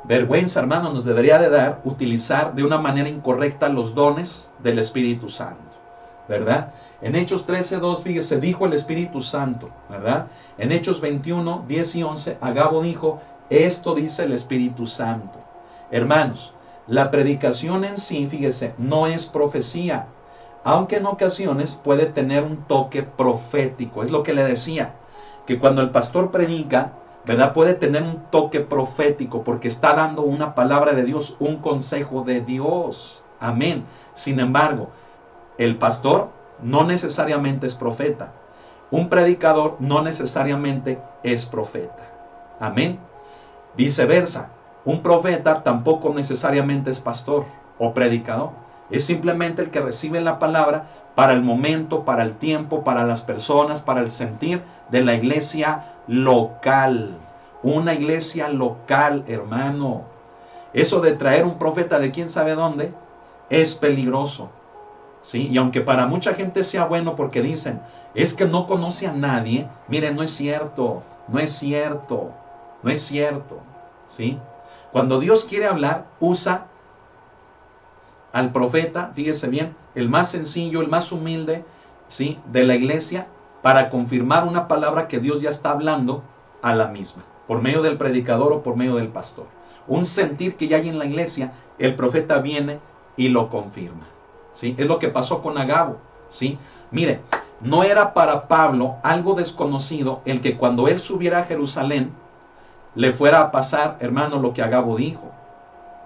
Vergüenza, hermano, nos debería de dar utilizar de una manera incorrecta los dones del Espíritu Santo, ¿verdad? En Hechos 13:2, fíjese, dijo el Espíritu Santo, ¿verdad? En Hechos 21:10 y 11, Agabo dijo, esto dice el Espíritu Santo. Hermanos, la predicación en sí, fíjese, no es profecía, aunque en ocasiones puede tener un toque profético. Es lo que le decía, que cuando el pastor predica, ¿verdad? Puede tener un toque profético porque está dando una palabra de Dios, un consejo de Dios. Amén. Sin embargo, el pastor no necesariamente es profeta. Un predicador no necesariamente es profeta. Amén. Viceversa, un profeta tampoco necesariamente es pastor o predicador. Es simplemente el que recibe la palabra para el momento, para el tiempo, para las personas, para el sentir de la iglesia local. Una iglesia local, hermano. Eso de traer un profeta de quién sabe dónde es peligroso. ¿sí? Y aunque para mucha gente sea bueno porque dicen, es que no conoce a nadie, miren, no es cierto, no es cierto, no es cierto, ¿sí? Cuando Dios quiere hablar, usa al profeta, fíjese bien, el más sencillo, el más humilde, ¿sí?, de la iglesia, para confirmar una palabra que Dios ya está hablando a la misma, por medio del predicador o por medio del pastor. Un sentir que ya hay en la iglesia, el profeta viene y lo confirma, ¿sí? Es lo que pasó con Agabo, ¿sí? Mire, no era para Pablo algo desconocido el que cuando él subiera a Jerusalén, le fuera a pasar, hermano, lo que Agabo dijo.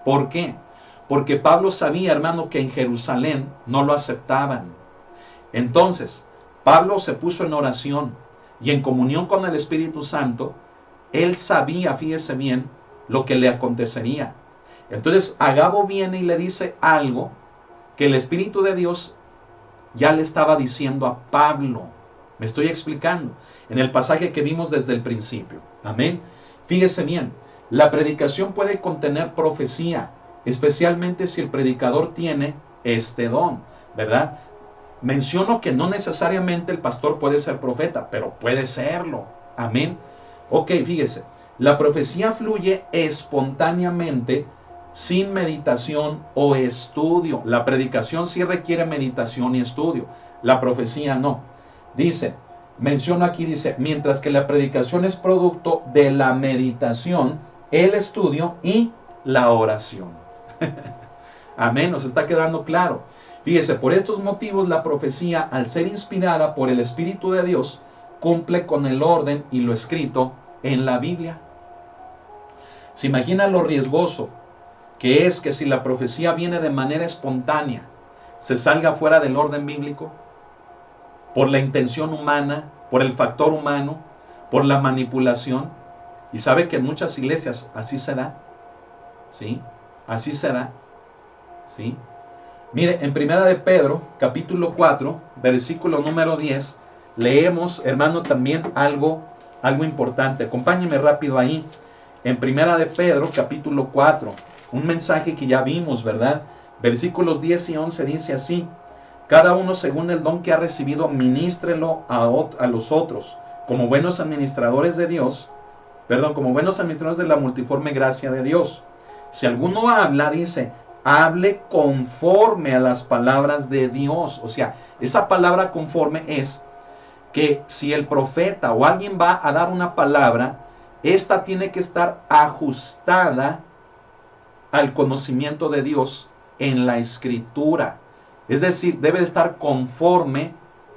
¿Por qué? Porque Pablo sabía, hermano, que en Jerusalén no lo aceptaban. Entonces, Pablo se puso en oración y en comunión con el Espíritu Santo. Él sabía, fíjese bien, lo que le acontecería. Entonces, Agabo viene y le dice algo que el Espíritu de Dios ya le estaba diciendo a Pablo. Me estoy explicando. En el pasaje que vimos desde el principio. Amén. Fíjese bien, la predicación puede contener profecía, especialmente si el predicador tiene este don, ¿verdad? Menciono que no necesariamente el pastor puede ser profeta, pero puede serlo. Amén. Ok, fíjese, la profecía fluye espontáneamente sin meditación o estudio. La predicación sí requiere meditación y estudio. La profecía no. Dice, menciono aquí, dice, mientras que la predicación es producto de la meditación, el estudio y la oración. Amén, nos está quedando claro. Fíjese, por estos motivos la profecía, al ser inspirada por el Espíritu de Dios, cumple con el orden y lo escrito en la Biblia. ¿Se imagina lo riesgoso que es que si la profecía viene de manera espontánea, se salga fuera del orden bíblico? Por la intención humana, por el factor humano, por la manipulación. Y sabe que en muchas iglesias así será. ¿Sí? Así será. ¿Sí? Mire, en Primera de Pedro, capítulo 4, versículo número 10, leemos, hermano, también algo importante. Acompáñeme rápido ahí. En Primera de Pedro, capítulo 4, un mensaje que ya vimos, ¿verdad? Versículos 10 y 11 dice así: cada uno según el don que ha recibido, ministrelo a los otros, como buenos administradores de Dios, como buenos administradores de la multiforme gracia de Dios. Si alguno habla, dice, hable conforme a las palabras de Dios. O sea, esa palabra conforme es que si el profeta o alguien va a dar una palabra, esta tiene que estar ajustada al conocimiento de Dios en la Escritura. Es decir, debe de estar conforme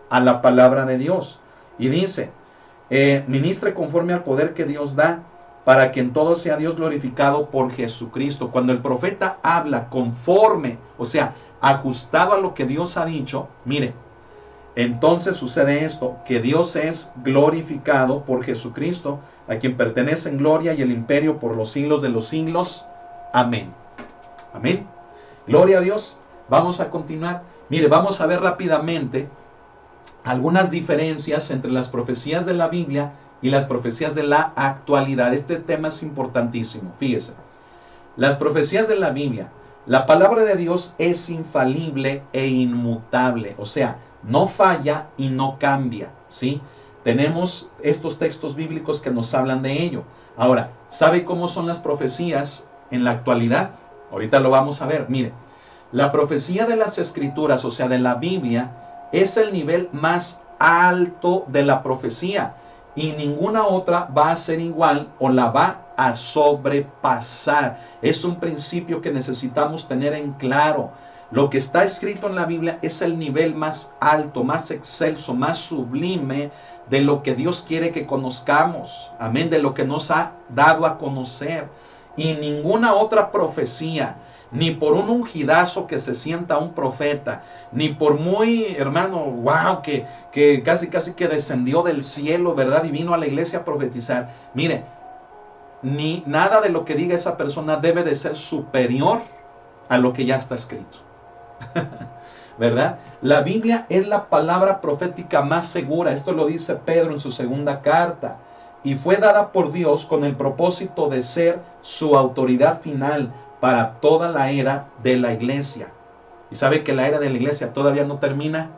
a la palabra de Dios. Y dice, ministre conforme al poder que Dios da, para que en todo sea Dios glorificado por Jesucristo. Cuando el profeta habla conforme, o sea, ajustado a lo que Dios ha dicho, mire, entonces sucede esto, que Dios es glorificado por Jesucristo, a quien pertenecen gloria y el imperio por los siglos de los siglos. Amén. Amén. Gloria a Dios. Vamos a continuar. Mire, vamos a ver rápidamente algunas diferencias entre las profecías de la Biblia y las profecías de la actualidad. Este tema es importantísimo. Fíjese. Las profecías de la Biblia, la palabra de Dios es infalible e inmutable. O sea, no falla y no cambia, ¿sí? Tenemos estos textos bíblicos que nos hablan de ello. Ahora, ¿sabe cómo son las profecías en la actualidad? Ahorita lo vamos a ver. Mire, la profecía de las Escrituras, o sea, de la Biblia, es el nivel más alto de la profecía. Y ninguna otra va a ser igual o la va a sobrepasar. Es un principio que necesitamos tener en claro. Lo que está escrito en la Biblia es el nivel más alto, más excelso, más sublime de lo que Dios quiere que conozcamos. Amén, de lo que nos ha dado a conocer. Y ninguna otra profecía, ni por un ungidazo que se sienta un profeta, ni por muy, hermano, wow, que casi que descendió del cielo, ¿verdad? Y vino a la iglesia a profetizar. Mire, ni nada de lo que diga esa persona debe de ser superior a lo que ya está escrito. ¿Verdad? La Biblia es la palabra profética más segura. Esto lo dice Pedro en su segunda carta. Y fue dada por Dios con el propósito de ser su autoridad final para toda la era de la iglesia. Y sabe que la era de la iglesia todavía no termina.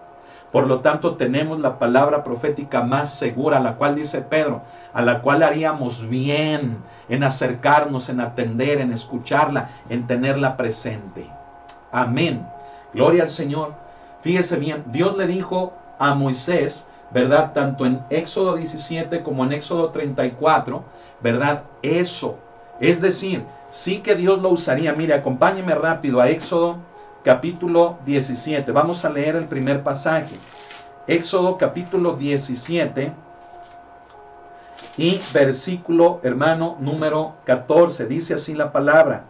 Por lo tanto, tenemos la palabra profética más segura, la cual dice Pedro, a la cual haríamos bien en acercarnos, en atender, en escucharla, en tenerla presente. Amén. Gloria al Señor. Fíjese bien, Dios le dijo a Moisés, ¿verdad? Tanto en Éxodo 17 como en Éxodo 34, ¿verdad? Eso. Es decir, sí que Dios lo usaría. Mire, acompáñeme rápido a Éxodo capítulo 17. Vamos a leer el primer pasaje. Éxodo capítulo 17 y versículo, hermano, número 14. Dice así la palabra.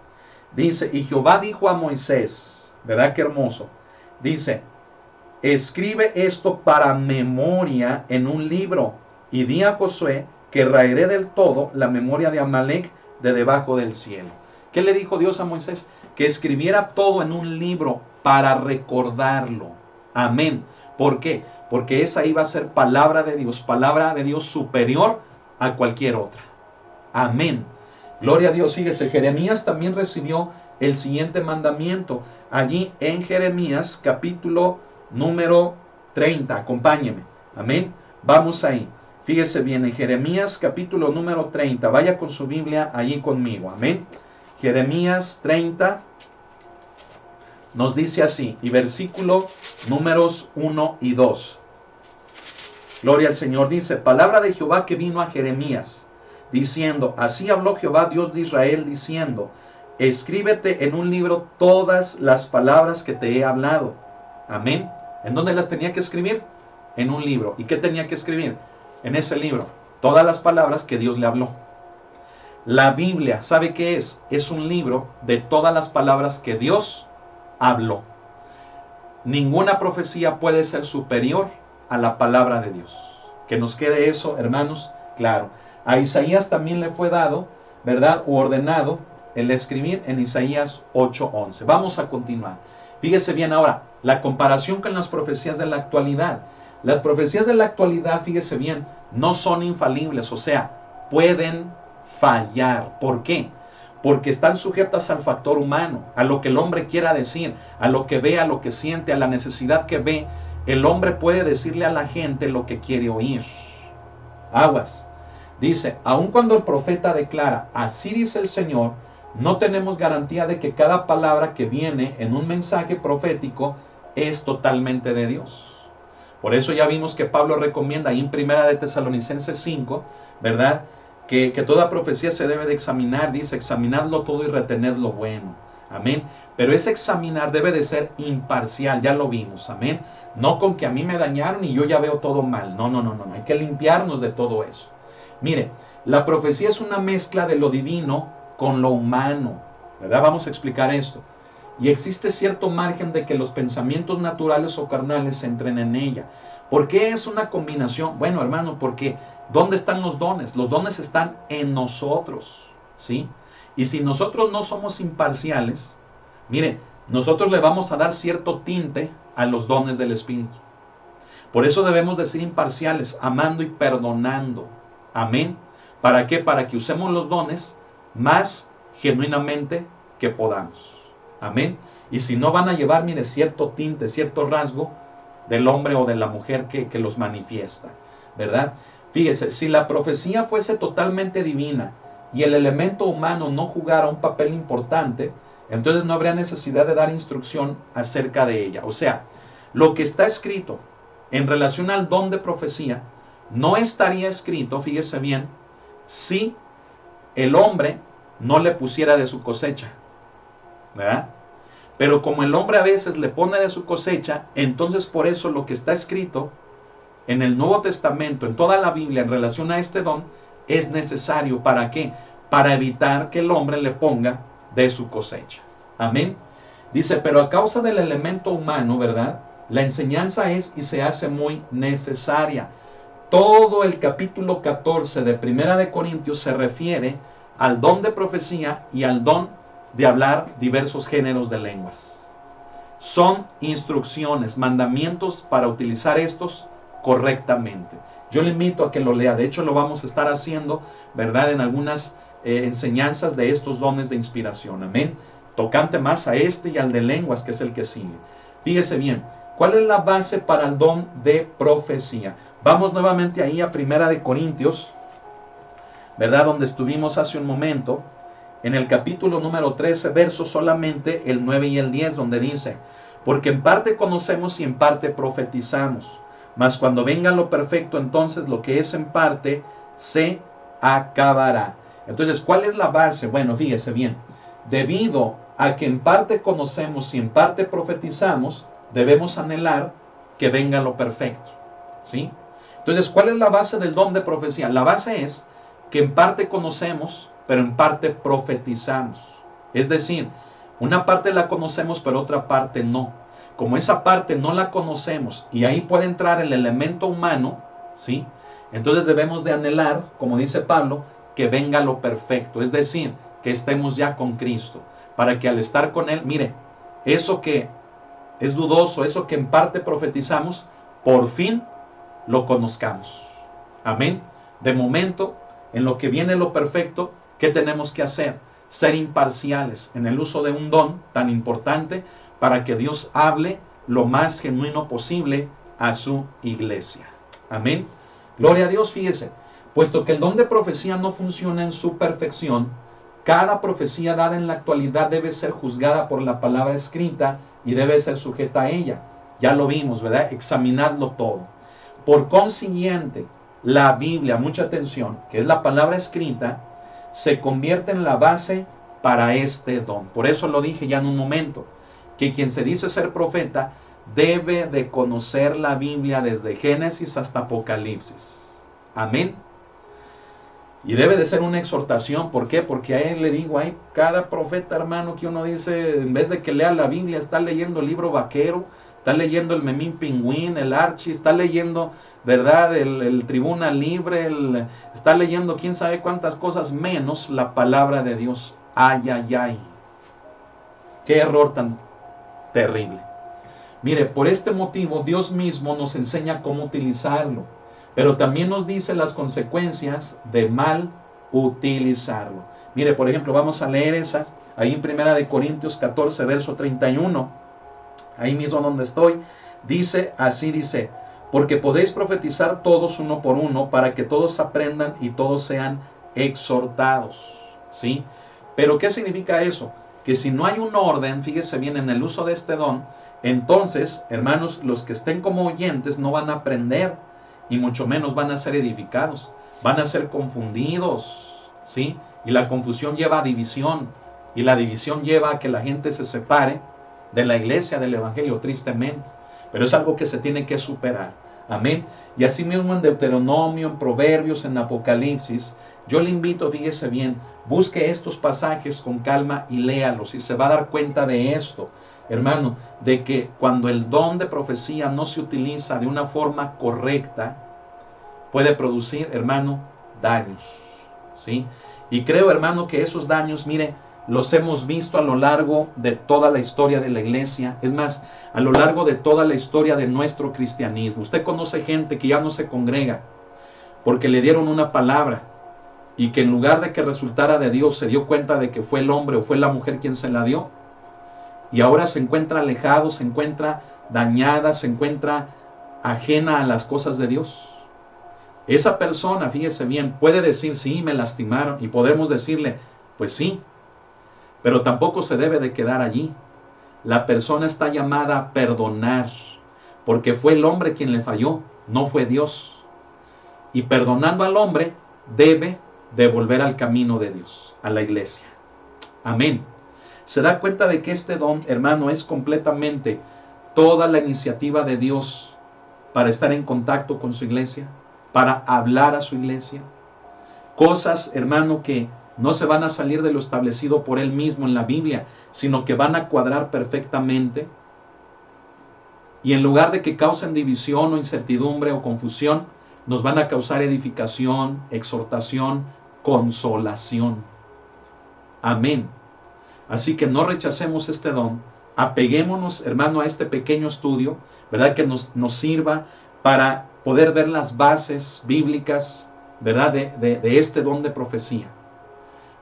Dice, y Jehová dijo a Moisés, ¿verdad? Qué hermoso. Dice, escribe esto para memoria en un libro y di a Josué que raeré del todo la memoria de Amalek de debajo del cielo. ¿Qué le dijo Dios a Moisés? Que escribiera todo en un libro para recordarlo. Amén. ¿Por qué? Porque esa iba a ser palabra de Dios superior a cualquier otra. Amén. Gloria a Dios. Fíjese, Jeremías también recibió el siguiente mandamiento. Allí en Jeremías capítulo número 30. Acompáñeme. Amén. Vamos ahí. Fíjese bien, en Jeremías capítulo número 30. Vaya con su Biblia allí conmigo. Amén. Jeremías 30 nos dice así, y versículo números 1 y 2. Gloria al Señor. Dice, palabra de Jehová que vino a Jeremías, diciendo, así habló Jehová Dios de Israel, diciendo, escríbete en un libro todas las palabras que te he hablado. Amén. ¿En dónde las tenía que escribir? En un libro. ¿Y qué tenía que escribir? En ese libro. Todas las palabras que Dios le habló. La Biblia, ¿sabe qué es? Es un libro de todas las palabras que Dios habló. Ninguna profecía puede ser superior a la palabra de Dios. Que nos quede eso, hermanos, claro. A Isaías también le fue dado, ¿verdad? O ordenado el escribir en Isaías 8:11. Vamos a continuar. Fíjese bien ahora, la comparación con las profecías de la actualidad. Las profecías de la actualidad, fíjese bien, no son infalibles, o sea, pueden fallar. ¿Por qué? Porque están sujetas al factor humano, a lo que el hombre quiera decir, a lo que ve, a lo que siente, a la necesidad que ve. El hombre puede decirle a la gente lo que quiere oír. Aguas. Dice, aun cuando el profeta declara, así dice el Señor, no tenemos garantía de que cada palabra que viene en un mensaje profético es totalmente de Dios. Por eso ya vimos que Pablo recomienda ahí en Primera de Tesalonicenses 5, ¿verdad? Que toda profecía se debe de examinar, dice, examinadlo todo y retened lo bueno. Amén. Pero ese examinar debe de ser imparcial, ya lo vimos. Amén. No con que a mí me dañaron y yo ya veo todo mal. No. Hay que limpiarnos de todo eso. Mire, la profecía es una mezcla de lo divino con lo humano, ¿verdad? Vamos a explicar esto. Y existe cierto margen de que los pensamientos naturales o carnales entren en ella. ¿Por qué es una combinación? Bueno, hermano, porque ¿dónde están los dones? Los dones están en nosotros, ¿sí? Y si nosotros no somos imparciales, mire, nosotros le vamos a dar cierto tinte a los dones del Espíritu. Por eso debemos de ser imparciales, amando y perdonando. Amén. ¿Para qué? Para que usemos los dones más genuinamente que podamos. Amén. Y si no, van a llevar, mire, cierto tinte, cierto rasgo del hombre o de la mujer que los manifiesta, ¿verdad? Fíjese, si la profecía fuese totalmente divina y el elemento humano no jugara un papel importante, entonces no habría necesidad de dar instrucción acerca de ella. O sea, lo que está escrito en relación al don de profecía no estaría escrito, fíjese bien, si el hombre no le pusiera de su cosecha, ¿verdad? Pero como el hombre a veces le pone de su cosecha, entonces por eso lo que está escrito en el Nuevo Testamento, en toda la Biblia, en relación a este don, es necesario. ¿Para qué? Para evitar que el hombre le ponga de su cosecha. Amén. Dice, pero a causa del elemento humano, ¿verdad? La enseñanza es y se hace muy necesaria. Todo el capítulo 14 de Primera de Corintios se refiere al don de profecía y al don de hablar diversos géneros de lenguas. Son instrucciones, mandamientos para utilizar estos correctamente. Yo le invito a que lo lea. De hecho, lo vamos a estar haciendo, ¿verdad? En algunas enseñanzas de estos dones de inspiración. Amén. tocante más a este y al de lenguas, que es el que sigue. Fíjese bien, ¿cuál es la base para el don de profecía? Vamos nuevamente ahí a Primera de Corintios, ¿verdad? Donde estuvimos hace un momento, en el capítulo número 13, versos solamente el 9 y el 10, donde dice: porque en parte conocemos y en parte profetizamos, mas cuando venga lo perfecto, entonces lo que es en parte se acabará. Entonces, ¿cuál es la base? Bueno, fíjese bien, debido a que en parte conocemos y en parte profetizamos, debemos anhelar que venga lo perfecto, ¿sí? Entonces, ¿cuál es la base del don de profecía? La base es que en parte conocemos, pero en parte profetizamos. Es decir, una parte la conocemos, pero otra parte no. Como esa parte no la conocemos y ahí puede entrar el elemento humano, ¿sí? Entonces debemos de anhelar, como dice Pablo, que venga lo perfecto. Es decir, que estemos ya con Cristo, para que al estar con Él, mire, eso que es dudoso, eso que en parte profetizamos, por fin lo conozcamos. Amén. De momento, en lo que viene lo perfecto, ¿qué tenemos que hacer? Ser imparciales en el uso de un don tan importante para que Dios hable lo más genuino posible a su iglesia. Amén. Gloria a Dios. Fíjese, puesto que el don de profecía no funciona en su perfección, cada profecía dada en la actualidad debe ser juzgada por la palabra escrita y debe ser sujeta a ella. Ya lo vimos, ¿verdad? Examinadlo todo. Por consiguiente, la Biblia, mucha atención, que es la palabra escrita, se convierte en la base para este don. Por eso lo dije ya en un momento, que quien se dice ser profeta debe de conocer la Biblia desde Génesis hasta Apocalipsis. Amén. Y debe de ser una exhortación. ¿Por qué? Porque a él le digo, hay cada profeta, hermano, que uno dice, en vez de que lea la Biblia, está leyendo el libro vaquero, está leyendo el Memín Pingüín, el Archie, está leyendo, ¿verdad?, el Tribuna Libre, está leyendo quién sabe cuántas cosas, menos la palabra de Dios. Ay, ay, ay. Qué error tan terrible. Mire, por este motivo Dios mismo nos enseña cómo utilizarlo, pero también nos dice las consecuencias de mal utilizarlo. Mire, por ejemplo, vamos a leer esa, ahí en Primera de Corintios 14, verso 31, ahí mismo donde estoy, dice, así dice: porque podéis profetizar todos uno por uno, para que todos aprendan y todos sean exhortados, ¿sí? Pero ¿qué significa eso? Que si no hay un orden, fíjese bien, en el uso de este don, entonces, hermanos, los que estén como oyentes no van a aprender, y mucho menos van a ser edificados, van a ser confundidos, ¿sí? Y la confusión lleva a división, y la división lleva a que la gente se separe de la iglesia, del evangelio, tristemente. Pero es algo que se tiene que superar. Amén. Y así mismo en Deuteronomio, en Proverbios, en Apocalipsis, yo le invito, fíjese bien, busque estos pasajes con calma y léalos, y se va a dar cuenta de esto, hermano, de que cuando el don de profecía no se utiliza de una forma correcta, puede producir, hermano, daños, ¿sí? Y creo, hermano, que esos daños, mire, los hemos visto a lo largo de toda la historia de la iglesia. Es más, a lo largo de toda la historia de nuestro cristianismo. Usted conoce gente que ya no se congrega porque le dieron una palabra y que en lugar de que resultara de Dios, se dio cuenta de que fue el hombre o fue la mujer quien se la dio. Y ahora se encuentra alejado, se encuentra dañada, se encuentra ajena a las cosas de Dios. Esa persona, fíjese bien, puede decir, sí, me lastimaron, y podemos decirle, pues sí, pero tampoco se debe de quedar allí. La persona está llamada a perdonar, porque fue el hombre quien le falló, no fue Dios. Y perdonando al hombre, debe de volver al camino de Dios, a la iglesia. Amén. Se da cuenta de que este don, hermano, es completamente toda la iniciativa de Dios para estar en contacto con su iglesia, para hablar a su iglesia. Cosas, hermano, que no se van a salir de lo establecido por Él mismo en la Biblia, sino que van a cuadrar perfectamente. Y en lugar de que causen división o incertidumbre o confusión, nos van a causar edificación, exhortación, consolación. Amén. Así que no rechacemos este don, apeguémonos, hermano, a este pequeño estudio, ¿verdad? Que nos sirva para poder ver las bases bíblicas, ¿verdad? De este don de profecía.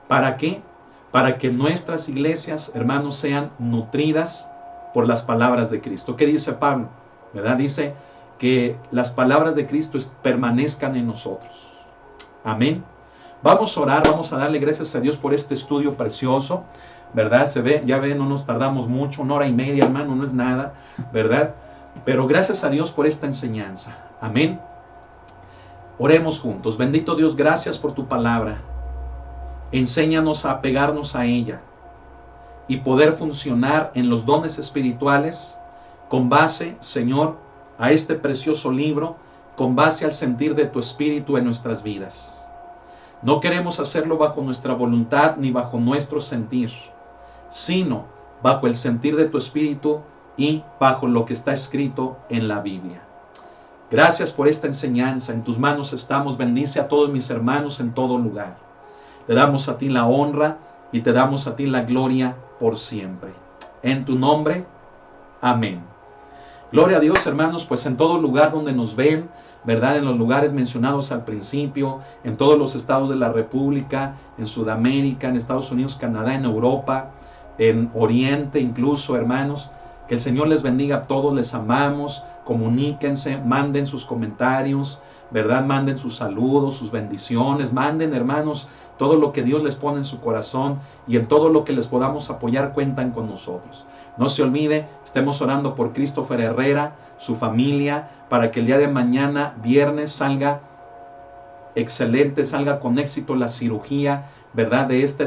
¿Para qué? para que nuestras iglesias, hermanos, sean nutridas por las palabras de Cristo. ¿Qué dice Pablo? ¿Verdad? Dice que las palabras de Cristo permanezcan en nosotros. Amén. Vamos a orar, vamos a darle gracias a Dios por este estudio precioso, ¿verdad? Se ve, ya ven, no nos tardamos mucho, 1 hora y media, hermano, no es nada, ¿verdad? Pero gracias a Dios por esta enseñanza. Amén. Oremos juntos. Bendito Dios, gracias por tu palabra. Enséñanos a apegarnos a ella y poder funcionar en los dones espirituales con base, Señor, a este precioso libro, con base al sentir de tu Espíritu en nuestras vidas. No queremos hacerlo bajo nuestra voluntad ni bajo nuestro sentir, sino bajo el sentir de tu Espíritu y bajo lo que está escrito en la Biblia. Gracias por esta enseñanza. En tus manos estamos. Bendice a todos mis hermanos en todo lugar. Te damos a ti la honra y te damos a ti la gloria por siempre. En tu nombre, amén. Gloria a Dios, hermanos, pues en todo lugar donde nos ven, ¿verdad? En los lugares mencionados al principio, en todos los estados de la República, en Sudamérica, en Estados Unidos, Canadá, en Europa, en Oriente incluso, hermanos. Que el Señor les bendiga a todos, les amamos. Comuníquense, manden sus comentarios, ¿verdad? Manden sus saludos, sus bendiciones, manden, hermanos, todo lo que Dios les pone en su corazón, y en todo lo que les podamos apoyar cuentan con nosotros. No se olvide, estemos orando por Christopher Herrera, su familia, para que el día de mañana, viernes, salga excelente, salga con éxito la cirugía, ¿verdad? De este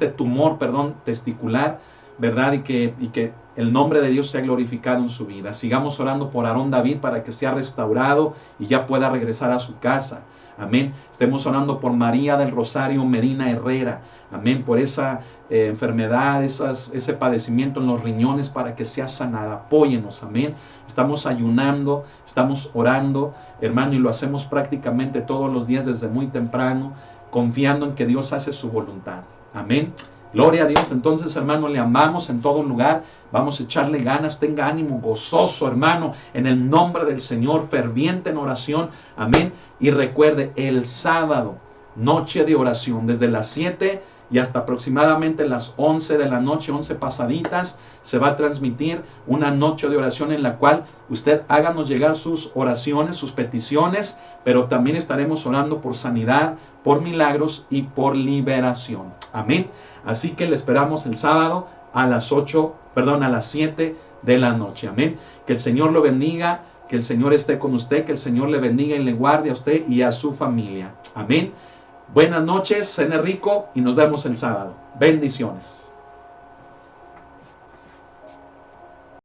tumor testicular, ¿verdad? Y que el nombre de Dios sea glorificado en su vida. Sigamos orando por Aarón David para que sea restaurado y ya pueda regresar a su casa. Amén. Estemos orando por María del Rosario Medina Herrera. Amén. Por esa enfermedad, ese padecimiento en los riñones, para que sea sanada. Apóyenos. Amén. Estamos ayunando, estamos orando, hermano, y lo hacemos prácticamente todos los días desde muy temprano, confiando en que Dios hace su voluntad. Amén. Gloria a Dios. Entonces, hermano, le amamos en todo lugar. Vamos a echarle ganas. Tenga ánimo, gozoso, hermano, en el nombre del Señor, ferviente en oración. Amén. Y recuerde, el sábado, noche de oración, desde las 7 y hasta aproximadamente las 11 de la noche, 11 pasaditas, se va a transmitir una noche de oración en la cual usted háganos llegar sus oraciones, sus peticiones, pero también estaremos orando por sanidad, por milagros y por liberación. Amén. Así que le esperamos el sábado a las 7 de la noche. Amén. Que el Señor lo bendiga, que el Señor esté con usted, que el Señor le bendiga y le guarde a usted y a su familia. Amén. Buenas noches, cene rico y nos vemos el sábado. Bendiciones.